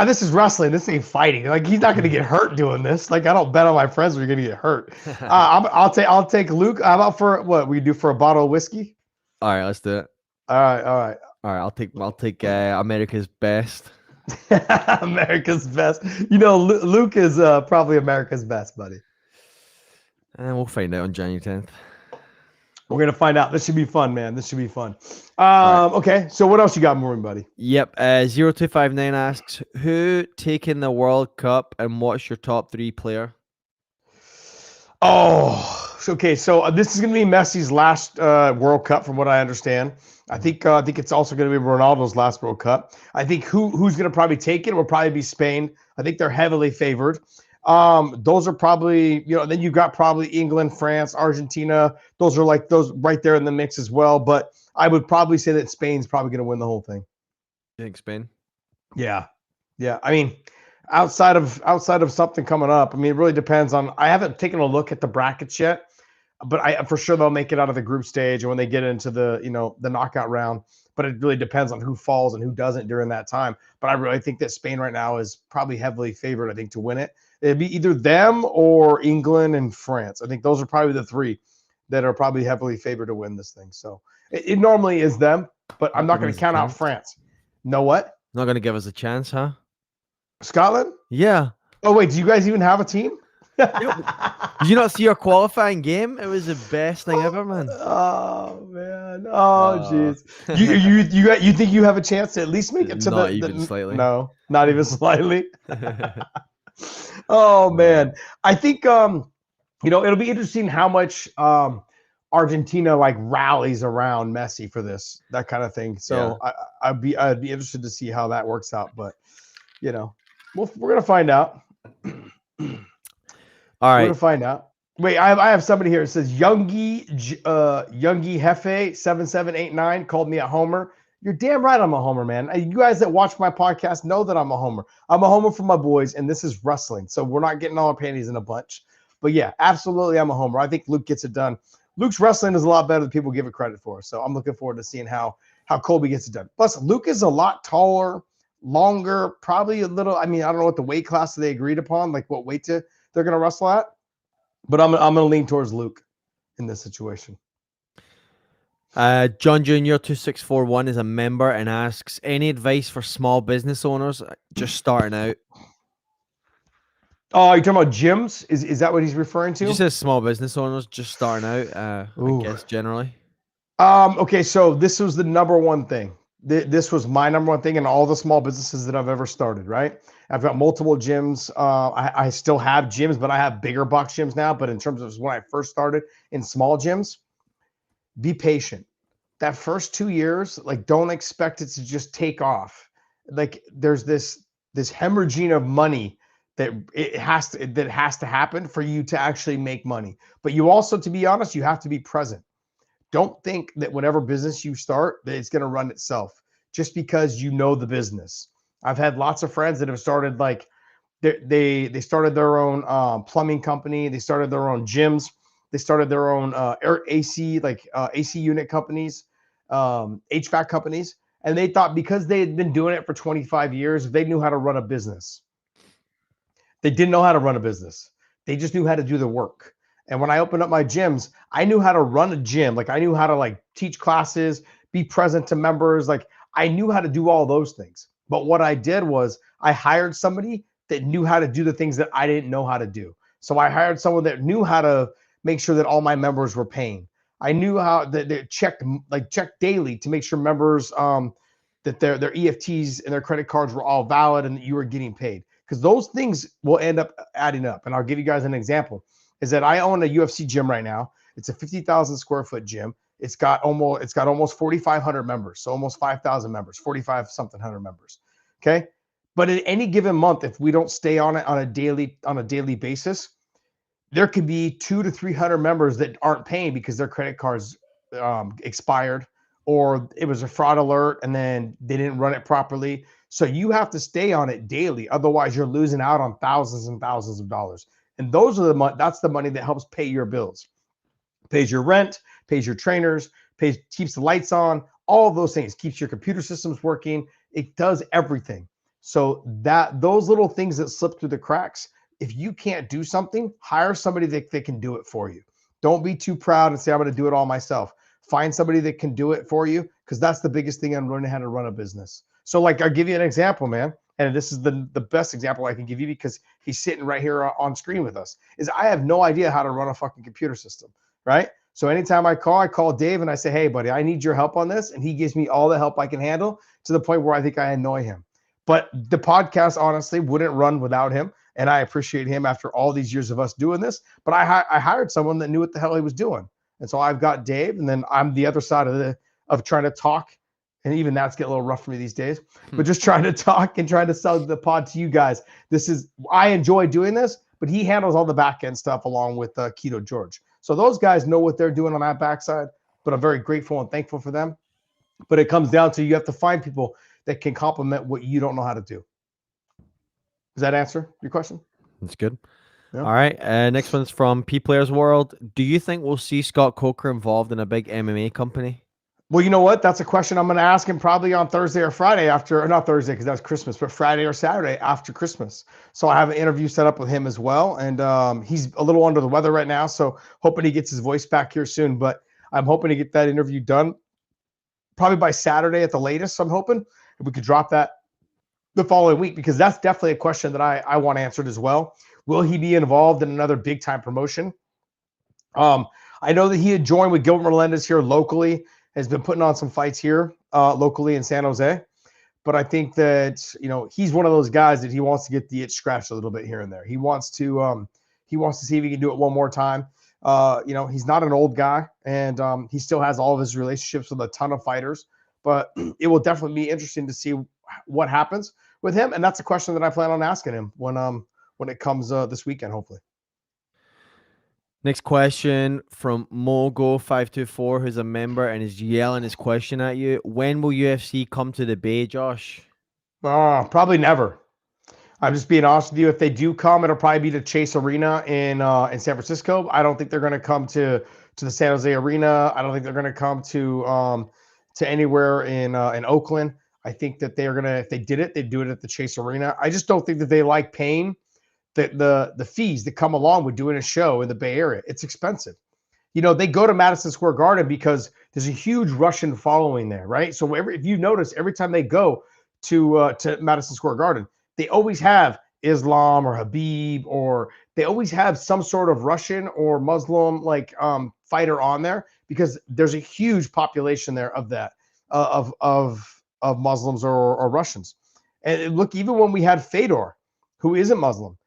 This is wrestling. This ain't fighting. Like, he's not going to get hurt doing this. Like, I don't bet on my friends when you're going to get hurt. I'll take Luke. How about for what we do for a bottle of whiskey? All right, let's do it. All right. I'll take America's best. America's best. Luke is probably America's best, buddy. And we'll find out on January 10th. We're going to find out. This should be fun, man. This should be fun. Right. Okay, so what else you got, Maureen, buddy? Yep. 0259 asks, who taking the World Cup and what's your top 3 player? Oh, okay. So this is going to be Messi's last World Cup, from what I understand. I think it's also going to be Ronaldo's last World Cup. I think who's going to probably take it will probably be Spain. I think they're heavily favored. Those are probably, then you've got probably England, France, Argentina. Those are like those right there in the mix as well. But I would probably say that Spain's probably going to win the whole thing. You think Spain? Yeah. I mean, outside of something coming up, I mean, it really depends on. I haven't taken a look at the brackets yet, but I for sure they'll make it out of the group stage and when they get into the the knockout round. But it really depends on who falls and who doesn't during that time. But I really think that Spain right now is probably heavily favored, I think, to win it. It'd be either them or England and France. I think those are probably the 3 that are probably heavily favored to win this thing. So it normally is them, but I'm not going to count out France. No what? Not going to give us a chance, huh? Scotland? Yeah. Oh, wait, do you guys even have a team? Did you not see our qualifying game? It was the best thing ever, man. Oh man. Oh jeez. You think you have a chance to at least make it to not even slightly? No, not even slightly. Oh man. I think it'll be interesting how much Argentina like rallies around Messi for that kind of thing. So yeah. I'd be interested to see how that works out. But we're gonna find out. All right. We're gonna find out. Wait, I have somebody here. It says Youngie Hefe 7789 called me a homer. You're damn right I'm a homer, man. You guys that watch my podcast know that I'm a homer. I'm a homer for my boys, and this is wrestling. So we're not getting all our panties in a bunch. But yeah, absolutely I'm a homer. I think Luke gets it done. Luke's wrestling is a lot better than people give it credit for. So I'm looking forward to seeing how Colby gets it done. Plus, Luke is a lot taller, longer, probably a little. I mean, I don't know what the weight class they agreed upon, like what weight they're going to wrestle at. But I'm going to lean towards Luke in this situation. John Jr. 2641 is a member and asks, any advice for small business owners just starting out? Oh, you're talking about gyms? Is that what he's referring to? He says small business owners just starting out, I guess, generally. Okay, so this was the number one thing. This was my number one thing in all the small businesses that I've ever started, right? I've got multiple gyms. I still have gyms, but I have bigger box gyms now. But in terms of when I first started in small gyms, be patient. That first 2 years, like, don't expect it to just take off. Like, there's this hemorrhaging of money that has to happen for you to actually make money. But you also, to be honest, you have to be present. Don't think that whatever business you start, that it's going to run itself just because you know the business. I've had lots of friends that have started like they started their own plumbing company. They started their own gyms. They started their own AC AC unit companies, HVAC companies, and they thought because they had been doing it for 25 years, they knew how to run a business. They didn't know how to run a business. They just knew how to do the work. And when I opened up my gyms, I knew how to run a gym. Like I knew how to like teach classes, be present to members. Like I knew how to do all those things. But what I did was I hired somebody that knew how to do the things that I didn't know how to do. So I hired someone that knew how to make sure that all my members were paying. I knew how they checked daily to make sure members that their EFTs and their credit cards were all valid and that you were getting paid, because those things will end up adding up. And I'll give you guys an example is that I own a UFC gym right now. It's a 50,000 square foot gym. It's got almost 4,500 members. So almost 5,000 members, 45 something hundred members. Okay. But at any given month, if we don't stay on it on a daily basis, there could be 200 to 300 members that aren't paying because their credit cards expired, or it was a fraud alert and then they didn't run it properly. So you have to stay on it daily. Otherwise, you're losing out on thousands and thousands of dollars. And that's the money that helps pay your bills, pays your rent, pays your trainers, keeps the lights on, all of those things, keeps your computer systems working. It does everything. So those little things that slip through the cracks, if you can't do something, hire somebody that can do it for you. Don't be too proud and say, I'm going to do it all myself. Find somebody that can do it for you, because that's the biggest thing on learning how to run a business. So like, I'll give you an example, man. And this is the best example I can give you because he's sitting right here on screen with us, is I have no idea how to run a fucking computer system, right? So anytime I call Dave and I say, hey, buddy, I need your help on this. And he gives me all the help I can handle, to the point where I think I annoy him. But the podcast honestly wouldn't run without him. And I appreciate him after all these years of us doing this. But I hired someone that knew what the hell he was doing. And so I've got Dave, and then I'm the other side of trying to talk. And even that's getting a little rough for me these days, but just trying to talk and trying to sell the pod to you guys. I enjoy doing this, but he handles all the back end stuff along with Keto George. So those guys know what they're doing on that backside, but I'm very grateful and thankful for them. But it comes down to, you have to find people that can complement what you don't know how to do. Does that answer your question? That's good. Yeah. All right. Next one's from P Players World. Do you think we'll see Scott Coker involved in a big MMA company? Well, you know what? That's a question I'm going to ask him probably on Thursday or Friday or not Thursday because that's Christmas, but Friday or Saturday after Christmas. So I have an interview set up with him as well. And he's a little under the weather right now, so hoping he gets his voice back here soon. But I'm hoping to get that interview done probably by Saturday at the latest. I'm hoping if we could drop that the following week, because that's definitely a question that I want answered as well. Will he be involved in another big time promotion? I know that he had joined with Gilbert Melendez here locally, has been putting on some fights here locally in San Jose. But I think that, he's one of those guys that he wants to get the itch scratched a little bit here and there. He wants to see if he can do it one more time. He's not an old guy, and he still has all of his relationships with a ton of fighters. But it will definitely be interesting to see what happens with him. And that's a question that I plan on asking him when it comes this weekend, hopefully. Next question from Mogo524, who's a member and is yelling his question at you. When will UFC come to the Bay, Josh? Probably never. I'm just being honest with you. If they do come, it'll probably be to Chase Arena in San Francisco. I don't think they're going to come to the San Jose Arena. I don't think they're going to come to anywhere in Oakland. I think that they're going to, if they did it, they'd do it at the Chase Arena. I just don't think that they like paying the fees that come along with doing a show in the Bay Area. It's expensive. They go to Madison Square Garden because there's a huge Russian following there, right? So if you notice, every time they go to Madison Square Garden, they always have Islam or Habib, or they always have some sort of Russian or Muslim fighter on there, because there's a huge population there of that of Muslims or Russians. And look, even when we had Fedor, who isn't Muslim,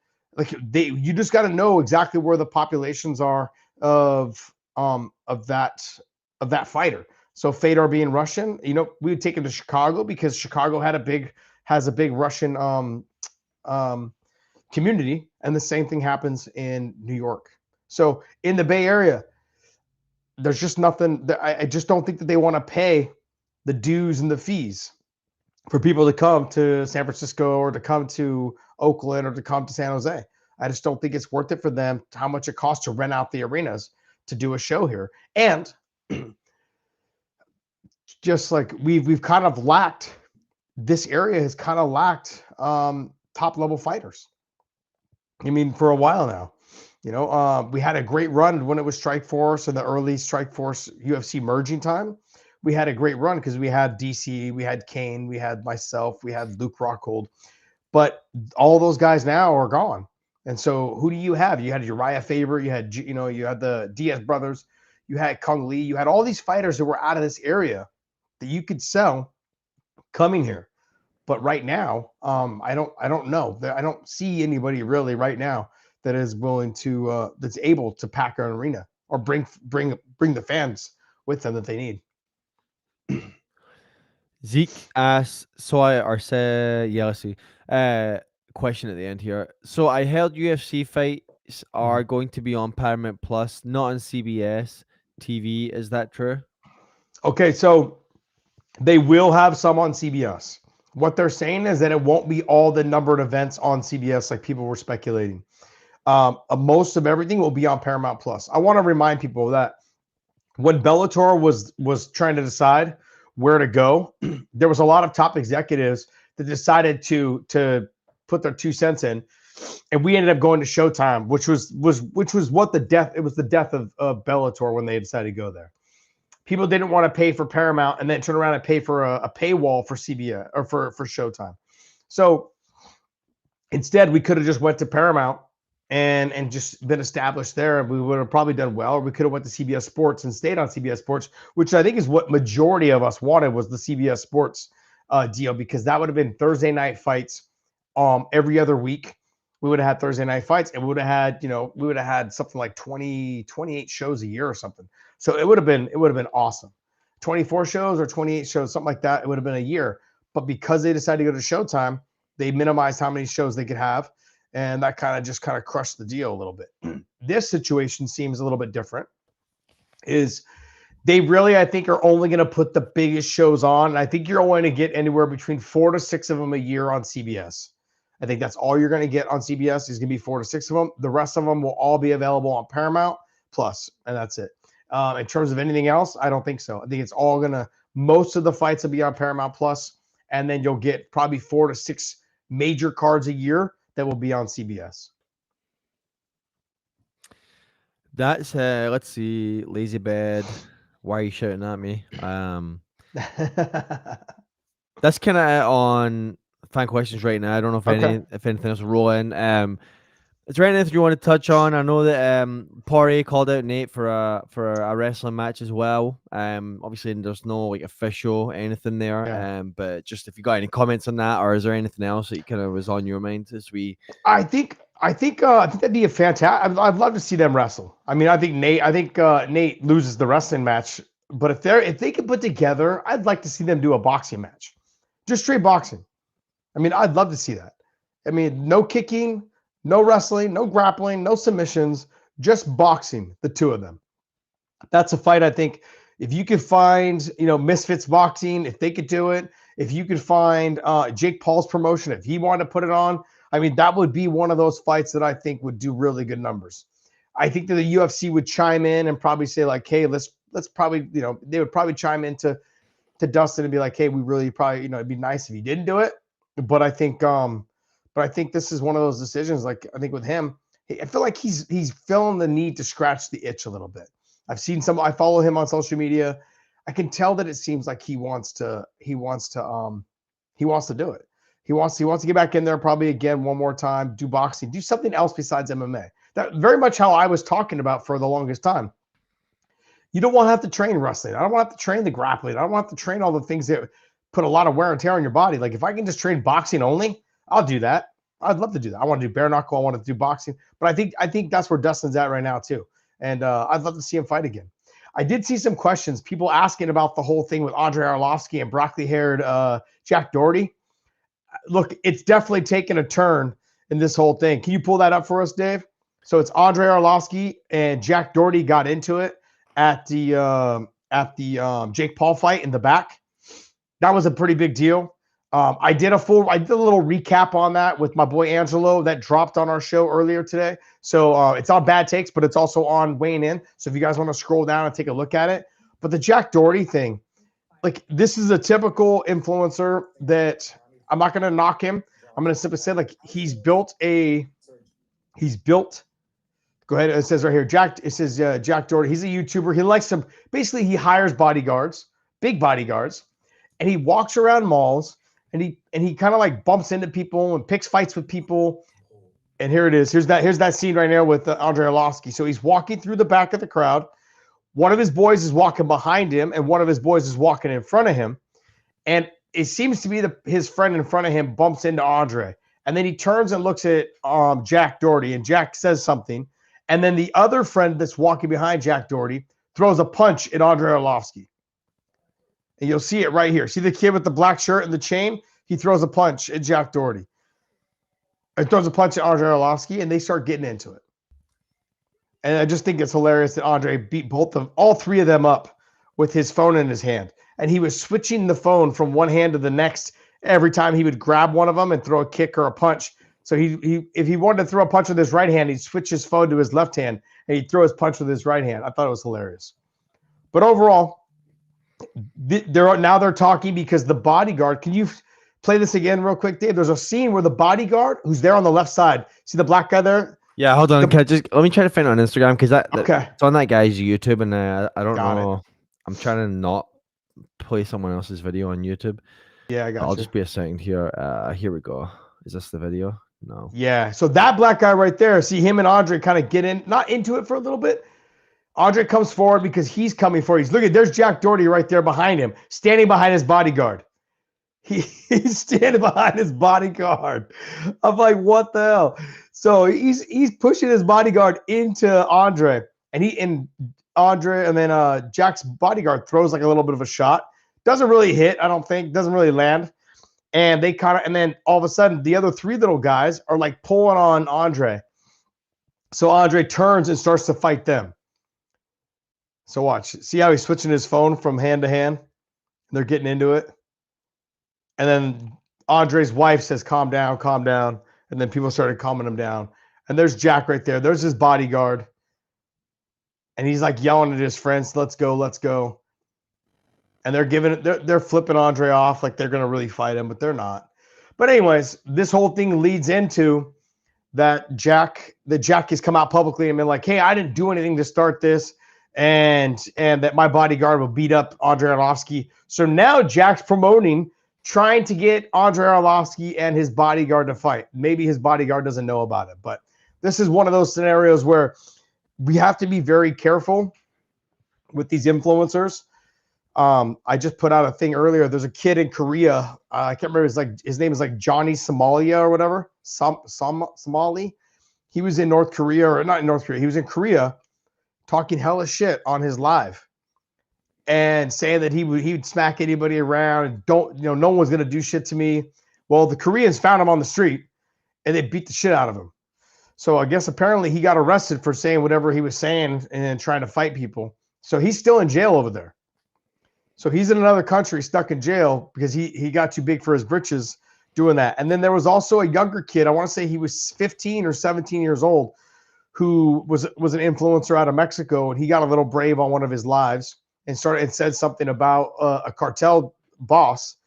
you just got to know exactly where the populations are of that fighter. So Fedor being Russian, we would take him to Chicago because Chicago has a big Russian community, and the same thing happens in New York. So in the Bay Area, there's just nothing that I just don't think that they want to pay the dues and the fees for people to come to San Francisco or to come to Oakland or to come to San Jose. I just don't think it's worth it for them how much it costs to rent out the arenas to do a show here. And just like we've kind of lacked, this area has kind of lacked top level fighters. I mean, for a while now. We had a great run when it was Strikeforce and the early Strikeforce UFC merging time. We had a great run because we had DC, we had Kane, we had myself, we had Luke Rockhold, but all those guys now are gone. And so who do you have? You had Uriah Faber, you had the Diaz brothers, you had Kung Lee, you had all these fighters that were out of this area that you could sell coming here. But right now, I don't know. I don't see anybody really right now that is willing to that's able to pack an arena or bring the fans with them that they need. Zeke asks, so I or say, yeah, let's see. Question at the end here. So I heard UFC fights are going to be on Paramount Plus, not on CBS TV. Is that true? Okay, so they will have some on CBS. What they're saying is that it won't be all the numbered events on CBS like people were speculating. Most of everything will be on Paramount Plus. I want to remind people that when Bellator was trying to decide where to go, there was a lot of top executives that decided to put their 2 cents in, and we ended up going to Showtime, which was what the death. It was the death of Bellator when they decided to go there. People didn't want to pay for Paramount and then turn around and pay for a paywall for CBS or for Showtime. So instead, we could have just went to Paramount and just been established there. We would have probably done well. Or we could have went to CBS Sports and stayed on CBS Sports, which I think is what majority of us wanted, was the CBS Sports deal, because that would have been Thursday night fights every other week. We would have had Thursday night fights, and we would have had something like 28 shows a year or something. So it would have been awesome. 24 shows or 28 shows, something like that. It would have been a year. But because they decided to go to Showtime, they minimized how many shows they could have, and that kind of crushed the deal a little bit. This situation seems a little bit different. Is they really, I think, are only going to put the biggest shows on. And I think you're only going to get anywhere between 4 to 6 of them a year on CBS. I think that's all you're going to get on CBS is going to be 4 to 6 of them. The rest of them will all be available on Paramount Plus, and that's it. In terms of anything else, I don't think so. I think it's all most of the fights will be on Paramount Plus, and then you'll get probably 4 to 6 major cards a year that will be on CBS. That's let's see, Lazy Bed. Why are you shouting at me? That's kind of on fan questions right now. I don't know if anything else will roll in. Is there anything you want to touch on? I know that Poirier called out Nate for a wrestling match as well. Obviously there's no like official anything there. Yeah. But just if you got any comments on that, or is there anything else that you kind of was on your mind as we? I think that'd be a fantastic. I'd love to see them wrestle. I mean, I think Nate loses the wrestling match, but if they could put together, I'd like to see them do a boxing match, just straight boxing. I mean, I'd love to see that. I mean, no kicking, no wrestling, no grappling, no submissions, just boxing, the two of them. That's a fight. I think if you could find, Misfits Boxing, if they could do it, if you could find Jake Paul's promotion, if he wanted to put it on, I mean, that would be one of those fights that I think would do really good numbers. I think that the UFC would chime in and probably say like, hey, let's probably, they would probably chime into Dustin and be like, hey, we really probably, it'd be nice if you didn't do it. But I think this is one of those decisions. Like, I think with him, I feel like he's feeling the need to scratch the itch a little bit. I follow him on social media. I can tell that it seems like he wants to do it. He wants to get back in there probably again one more time, do boxing, do something else besides MMA. That very much how I was talking about for the longest time. You don't want to have to train wrestling. I don't want to have to train the grappling. I don't want to train all the things that put a lot of wear and tear on your body. Like if I can just train boxing only, I'll do that. I'd love to do that. I want to do bare knuckle. I want to do boxing. But I think that's where Dustin's at right now too. And I'd love to see him fight again. I did see some questions, people asking about the whole thing with Andrei Arlovsky and broccoli-haired Jack Doherty. Look, it's definitely taken a turn in this whole thing. Can you pull that up for us, Dave? So it's Andrei Arlovsky and Jack Doherty got into it, at the Jake Paul fight in the back. That was a pretty big deal. I did a little recap on that with my boy Angelo that dropped on our show earlier today. So it's on Bad Takes, but it's also on Weighing In. So if you guys want to scroll down and take a look at it. But the Jack Doherty thing, like this is a typical influencer that I'm not going to knock him. I'm going to simply say like he's built. Go ahead. It says right here, Jack Doherty. He's a YouTuber. He likes to basically he hires bodyguards, big bodyguards, and he walks around malls and he kind of like bumps into people and picks fights with people. And here it is. Here's that scene right now with Andrei Arlovski. So he's walking through the back of the crowd. One of his boys is walking behind him, and one of his boys is walking in front of him. And it seems to be his friend in front of him bumps into Andre. And then he turns and looks at Jack Doherty, and Jack says something. And then the other friend that's walking behind Jack Doherty throws a punch at Andrei Arlovski. And you'll see it right here. See the kid with the black shirt and the chain? He throws a punch at Jack Doherty. He throws a punch at Andrei Arlovski, and they start getting into it. And I just think it's hilarious that Andre beat all three of them up with his phone in his hand. And he was switching the phone from one hand to the next every time he would grab one of them and throw a kick or a punch. So if he wanted to throw a punch with his right hand, he'd switch his phone to his left hand and he'd throw his punch with his right hand. I thought it was hilarious. But overall, they're talking because the bodyguard. Can you play this again real quick, Dave? There's a scene where the bodyguard, who's there on the left side, see the black guy there? Yeah, hold on. Let me try to find it on Instagram because okay. It's on that guy's YouTube, and I don't know. I'm trying to not play someone else's video on YouTube. Yeah, I got I'll just be a second here. Here we go. Is this the video? No. Yeah. So that black guy right there, see him and Andre kind of get not into it for a little bit. Andre comes forward because he's coming forward. There's Jack Doherty right there behind him, standing behind his bodyguard. He's standing behind his bodyguard. I'm like, what the hell? So he's pushing his bodyguard into Andre, and then Jack's bodyguard throws like a little bit of a shot. Doesn't really hit, I don't think. Doesn't really land. And then all of a sudden, the other three little guys are like pulling on Andre. So Andre turns and starts to fight them. So watch. See how he's switching his phone from hand to hand? They're getting into it. And then Andre's wife says, calm down, calm down. And then people started calming him down. And there's Jack right there. There's his bodyguard. And he's like yelling at his friends, let's go, let's go. And they're flipping Andre off like they're going to really fight him, but they're not. But anyways, this whole thing leads into that Jack has come out publicly and been like, hey, I didn't do anything to start this. And that my bodyguard will beat up Andrei Arlovski. So now Jack's promoting, trying to get Andrei Arlovski and his bodyguard to fight. Maybe his bodyguard doesn't know about it, but this is one of those scenarios where we have to be very careful with these influencers. I just put out a thing earlier. There's a kid in Korea. I can't remember. His name is like Johnny Somalia or whatever. Somali. He was in North Korea, or not in North Korea. He was in Korea talking hella shit on his live and saying that he would smack anybody around and no one's going to do shit to me. Well, the Koreans found him on the street and they beat the shit out of him. So I guess apparently he got arrested for saying whatever he was saying and trying to fight people. So he's still in jail over there. So he's in another country stuck in jail because he got too big for his britches doing that. And then there was also a younger kid. I want to say he was 15 or 17 years old who was an influencer out of Mexico. And he got a little brave on one of his lives and said something about a cartel boss.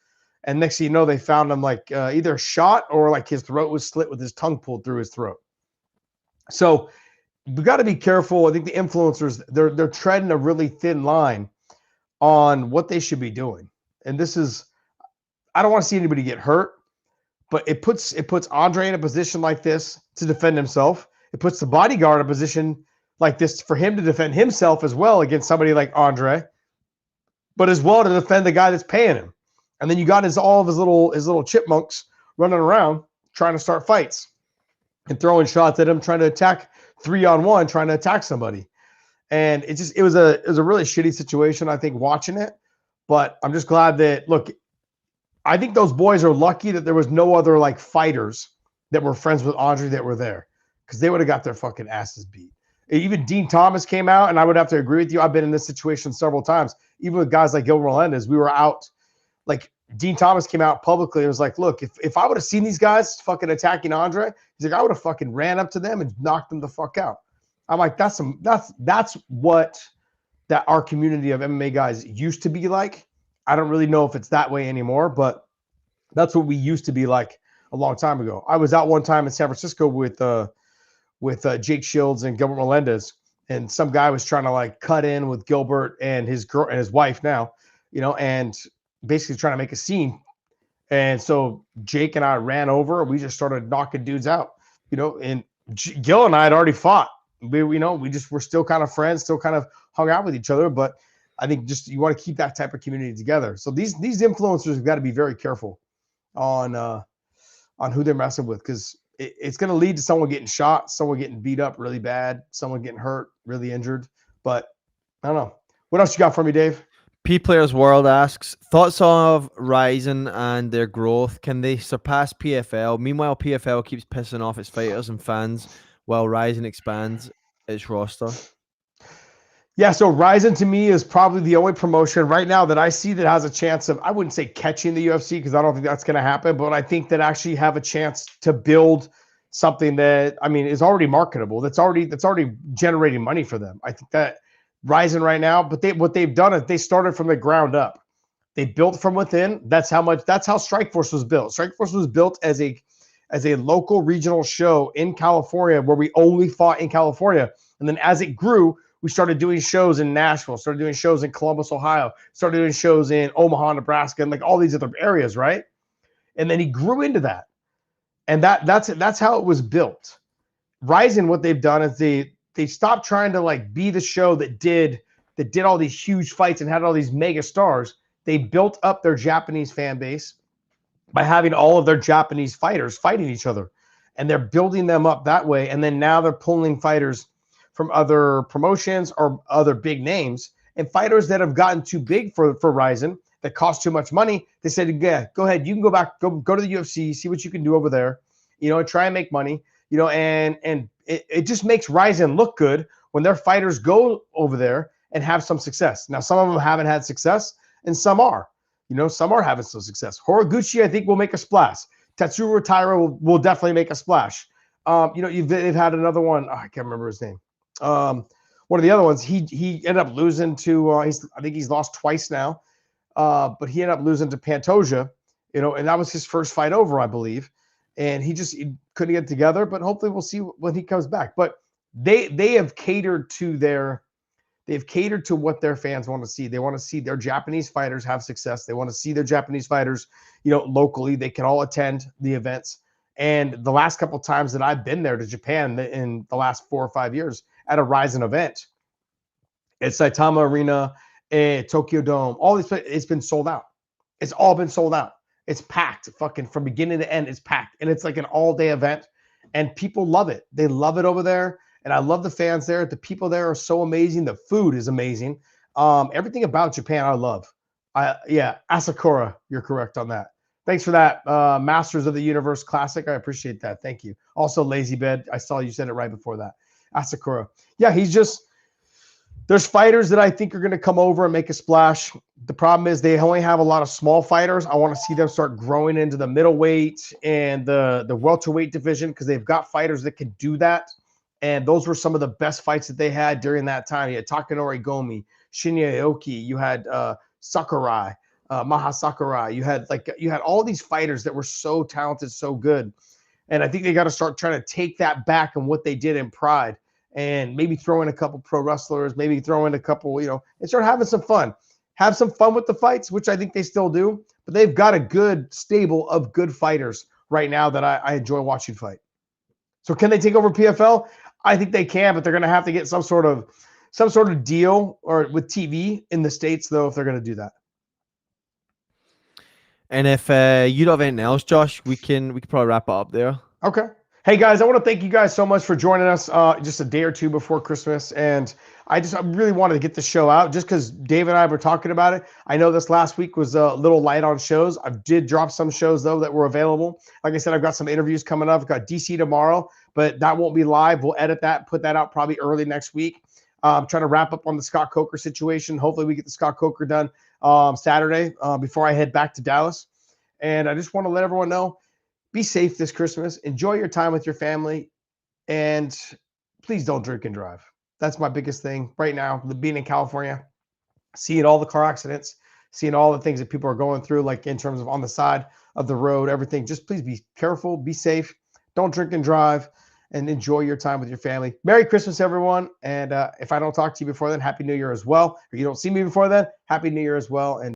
And next thing you know, they found him like either shot or like his throat was slit with his tongue pulled through his throat. So we got to be careful. I think the influencers, they're treading a really thin line on what they should be doing. And this is, I don't want to see anybody get hurt, but it puts Andre in a position like this to defend himself. It puts the bodyguard in a position like this for him to defend himself as well against somebody like Andre, but as well to defend the guy that's paying him. And then you got all of his little chipmunks running around trying to start fights and throwing shots at him, trying to attack 3-on-1, trying to attack somebody. And it was a really shitty situation, I think, watching it. But I'm just glad that, look, I think those boys are lucky that there was no other like fighters that were friends with Andre that were there, because they would have got their fucking asses beat. Even Dean Thomas came out, and I would have to agree with you. I've been in this situation several times. Even with guys like Gilbert Melendez, we were out. Like Dean Thomas came out publicly and was like, "Look, if I would have seen these guys fucking attacking Andre, he's like, I would have fucking ran up to them and knocked them the fuck out." I'm like, that's what that our community of MMA guys used to be like. I don't really know if it's that way anymore, but that's what we used to be like a long time ago. I was out one time in San Francisco with Jake Shields and Gilbert Melendez, and some guy was trying to like cut in with Gilbert and his girl and his wife now, and basically trying to make a scene. And so Jake and I ran over, and we just started knocking dudes out, and Gil and I had already fought. We're still kind of friends, still kind of hung out with each other, but I think just you want to keep that type of community together. So these influencers have got to be very careful on who they're messing with, because it's going to lead to someone getting shot, someone getting beat up really bad, someone getting hurt, really injured. But I don't know. What else you got for me, Dave? P Players World asks, thoughts of Ryzen and their growth. Can they surpass PFL? Meanwhile, PFL keeps pissing off its fighters and fans while Ryzen expands its roster. Yeah, so Ryzen to me is probably the only promotion right now that I see that has a chance of, I wouldn't say catching the UFC, because I don't think that's going to happen, but I think that actually have a chance to build something that, I mean, is already marketable. That's already generating money for them. I think that Ryzen right now, but what they've done is they started from the ground up. They built from within. That's how Strikeforce was built. Strikeforce was built as a local regional show in California, where we only fought in California. And then as it grew, we started doing shows in Nashville, started doing shows in Columbus, Ohio, started doing shows in Omaha, Nebraska, and like all these other areas, right? And then he grew into that. And that's how it was built. Ryzen, what they've done is they stopped trying to like be the show that did all these huge fights and had all these mega stars. They built up their Japanese fan base by having all of their Japanese fighters fighting each other. And they're building them up that way. And then now they're pulling fighters from other promotions or other big names, and fighters that have gotten too big for Ryzen, that cost too much money. They said, yeah, go ahead. You can go back, go to the UFC, see what you can do over there, and try and make money, and it just makes Ryzen look good when their fighters go over there and have some success. Now, some of them haven't had success, and some are. Some are having some success. Horiguchi, I think, will make a splash. Tatsuro Taira will definitely make a splash. They've had another one. I can't remember his name. One of the other ones, he ended up losing to. I think he's lost twice now, but he ended up losing to Pantoja. And that was his first fight over, I believe. And he couldn't get together. But hopefully, we'll see when he comes back. But they have catered to what their fans want to see. They want to see their Japanese fighters have success. They want to see their Japanese fighters, locally. They can all attend the events. And the last couple of times that I've been there to Japan in the last 4 or 5 years at a Ryzen event, at Saitama Arena, at Tokyo Dome, all these, it's been sold out. It's all been sold out. It's packed, fucking from beginning to end. It's packed, and it's like an all-day event, and people love it. They love it over there, and I love the fans there. The people there are so amazing. The food is amazing. Everything about Japan, I love. Asakura, you're correct on that. Thanks for that, Masters of the Universe Classic. I appreciate that. Thank you. Also, Lazy Bed. I saw you said it right before that. Asakura. Yeah, there's fighters that I think are going to come over and make a splash. The problem is they only have a lot of small fighters. I want to see them start growing into the middleweight and the welterweight division, because they've got fighters that can do that. And those were some of the best fights that they had during that time. You had Takanori Gomi, Shinya Aoki, you had Sakurai. Maha Sakurai, you had all these fighters that were so talented, so good, and I think they got to start trying to take that back and what they did in Pride, and maybe throw in a couple pro wrestlers, maybe throw in a couple, and start having some fun. Have some fun with the fights, which I think they still do, but they've got a good stable of good fighters right now that I enjoy watching fight. So can they take over PFL? I think they can, but they're going to have to get some sort of deal or with TV in the States, though, if they're going to do that. And if you don't have anything else, Josh, we can probably wrap it up there. Okay. Hey guys, I want to thank you guys so much for joining us just a day or two before Christmas. And I really wanted to get the show out just because Dave and I were talking about it. I know this last week was a little light on shows. I did drop some shows though that were available. Like I said, I've got some interviews coming up. I've got DC tomorrow, but that won't be live. We'll edit that, put that out probably early next week. I'm trying to wrap up on the Scott Coker situation. Hopefully we get the Scott Coker done Saturday before I head back to Dallas. And I just want to let everyone know, be safe this Christmas. Enjoy your time with your family. And please don't drink and drive. That's my biggest thing right now. Being in California, seeing all the car accidents, seeing all the things that people are going through, like in terms of on the side of the road, everything. Just please be careful, be safe. Don't drink and drive, and enjoy your time with your family. Merry Christmas, everyone. And if I don't talk to you before then, Happy New Year as well. If you don't see me before then, Happy New Year as well. And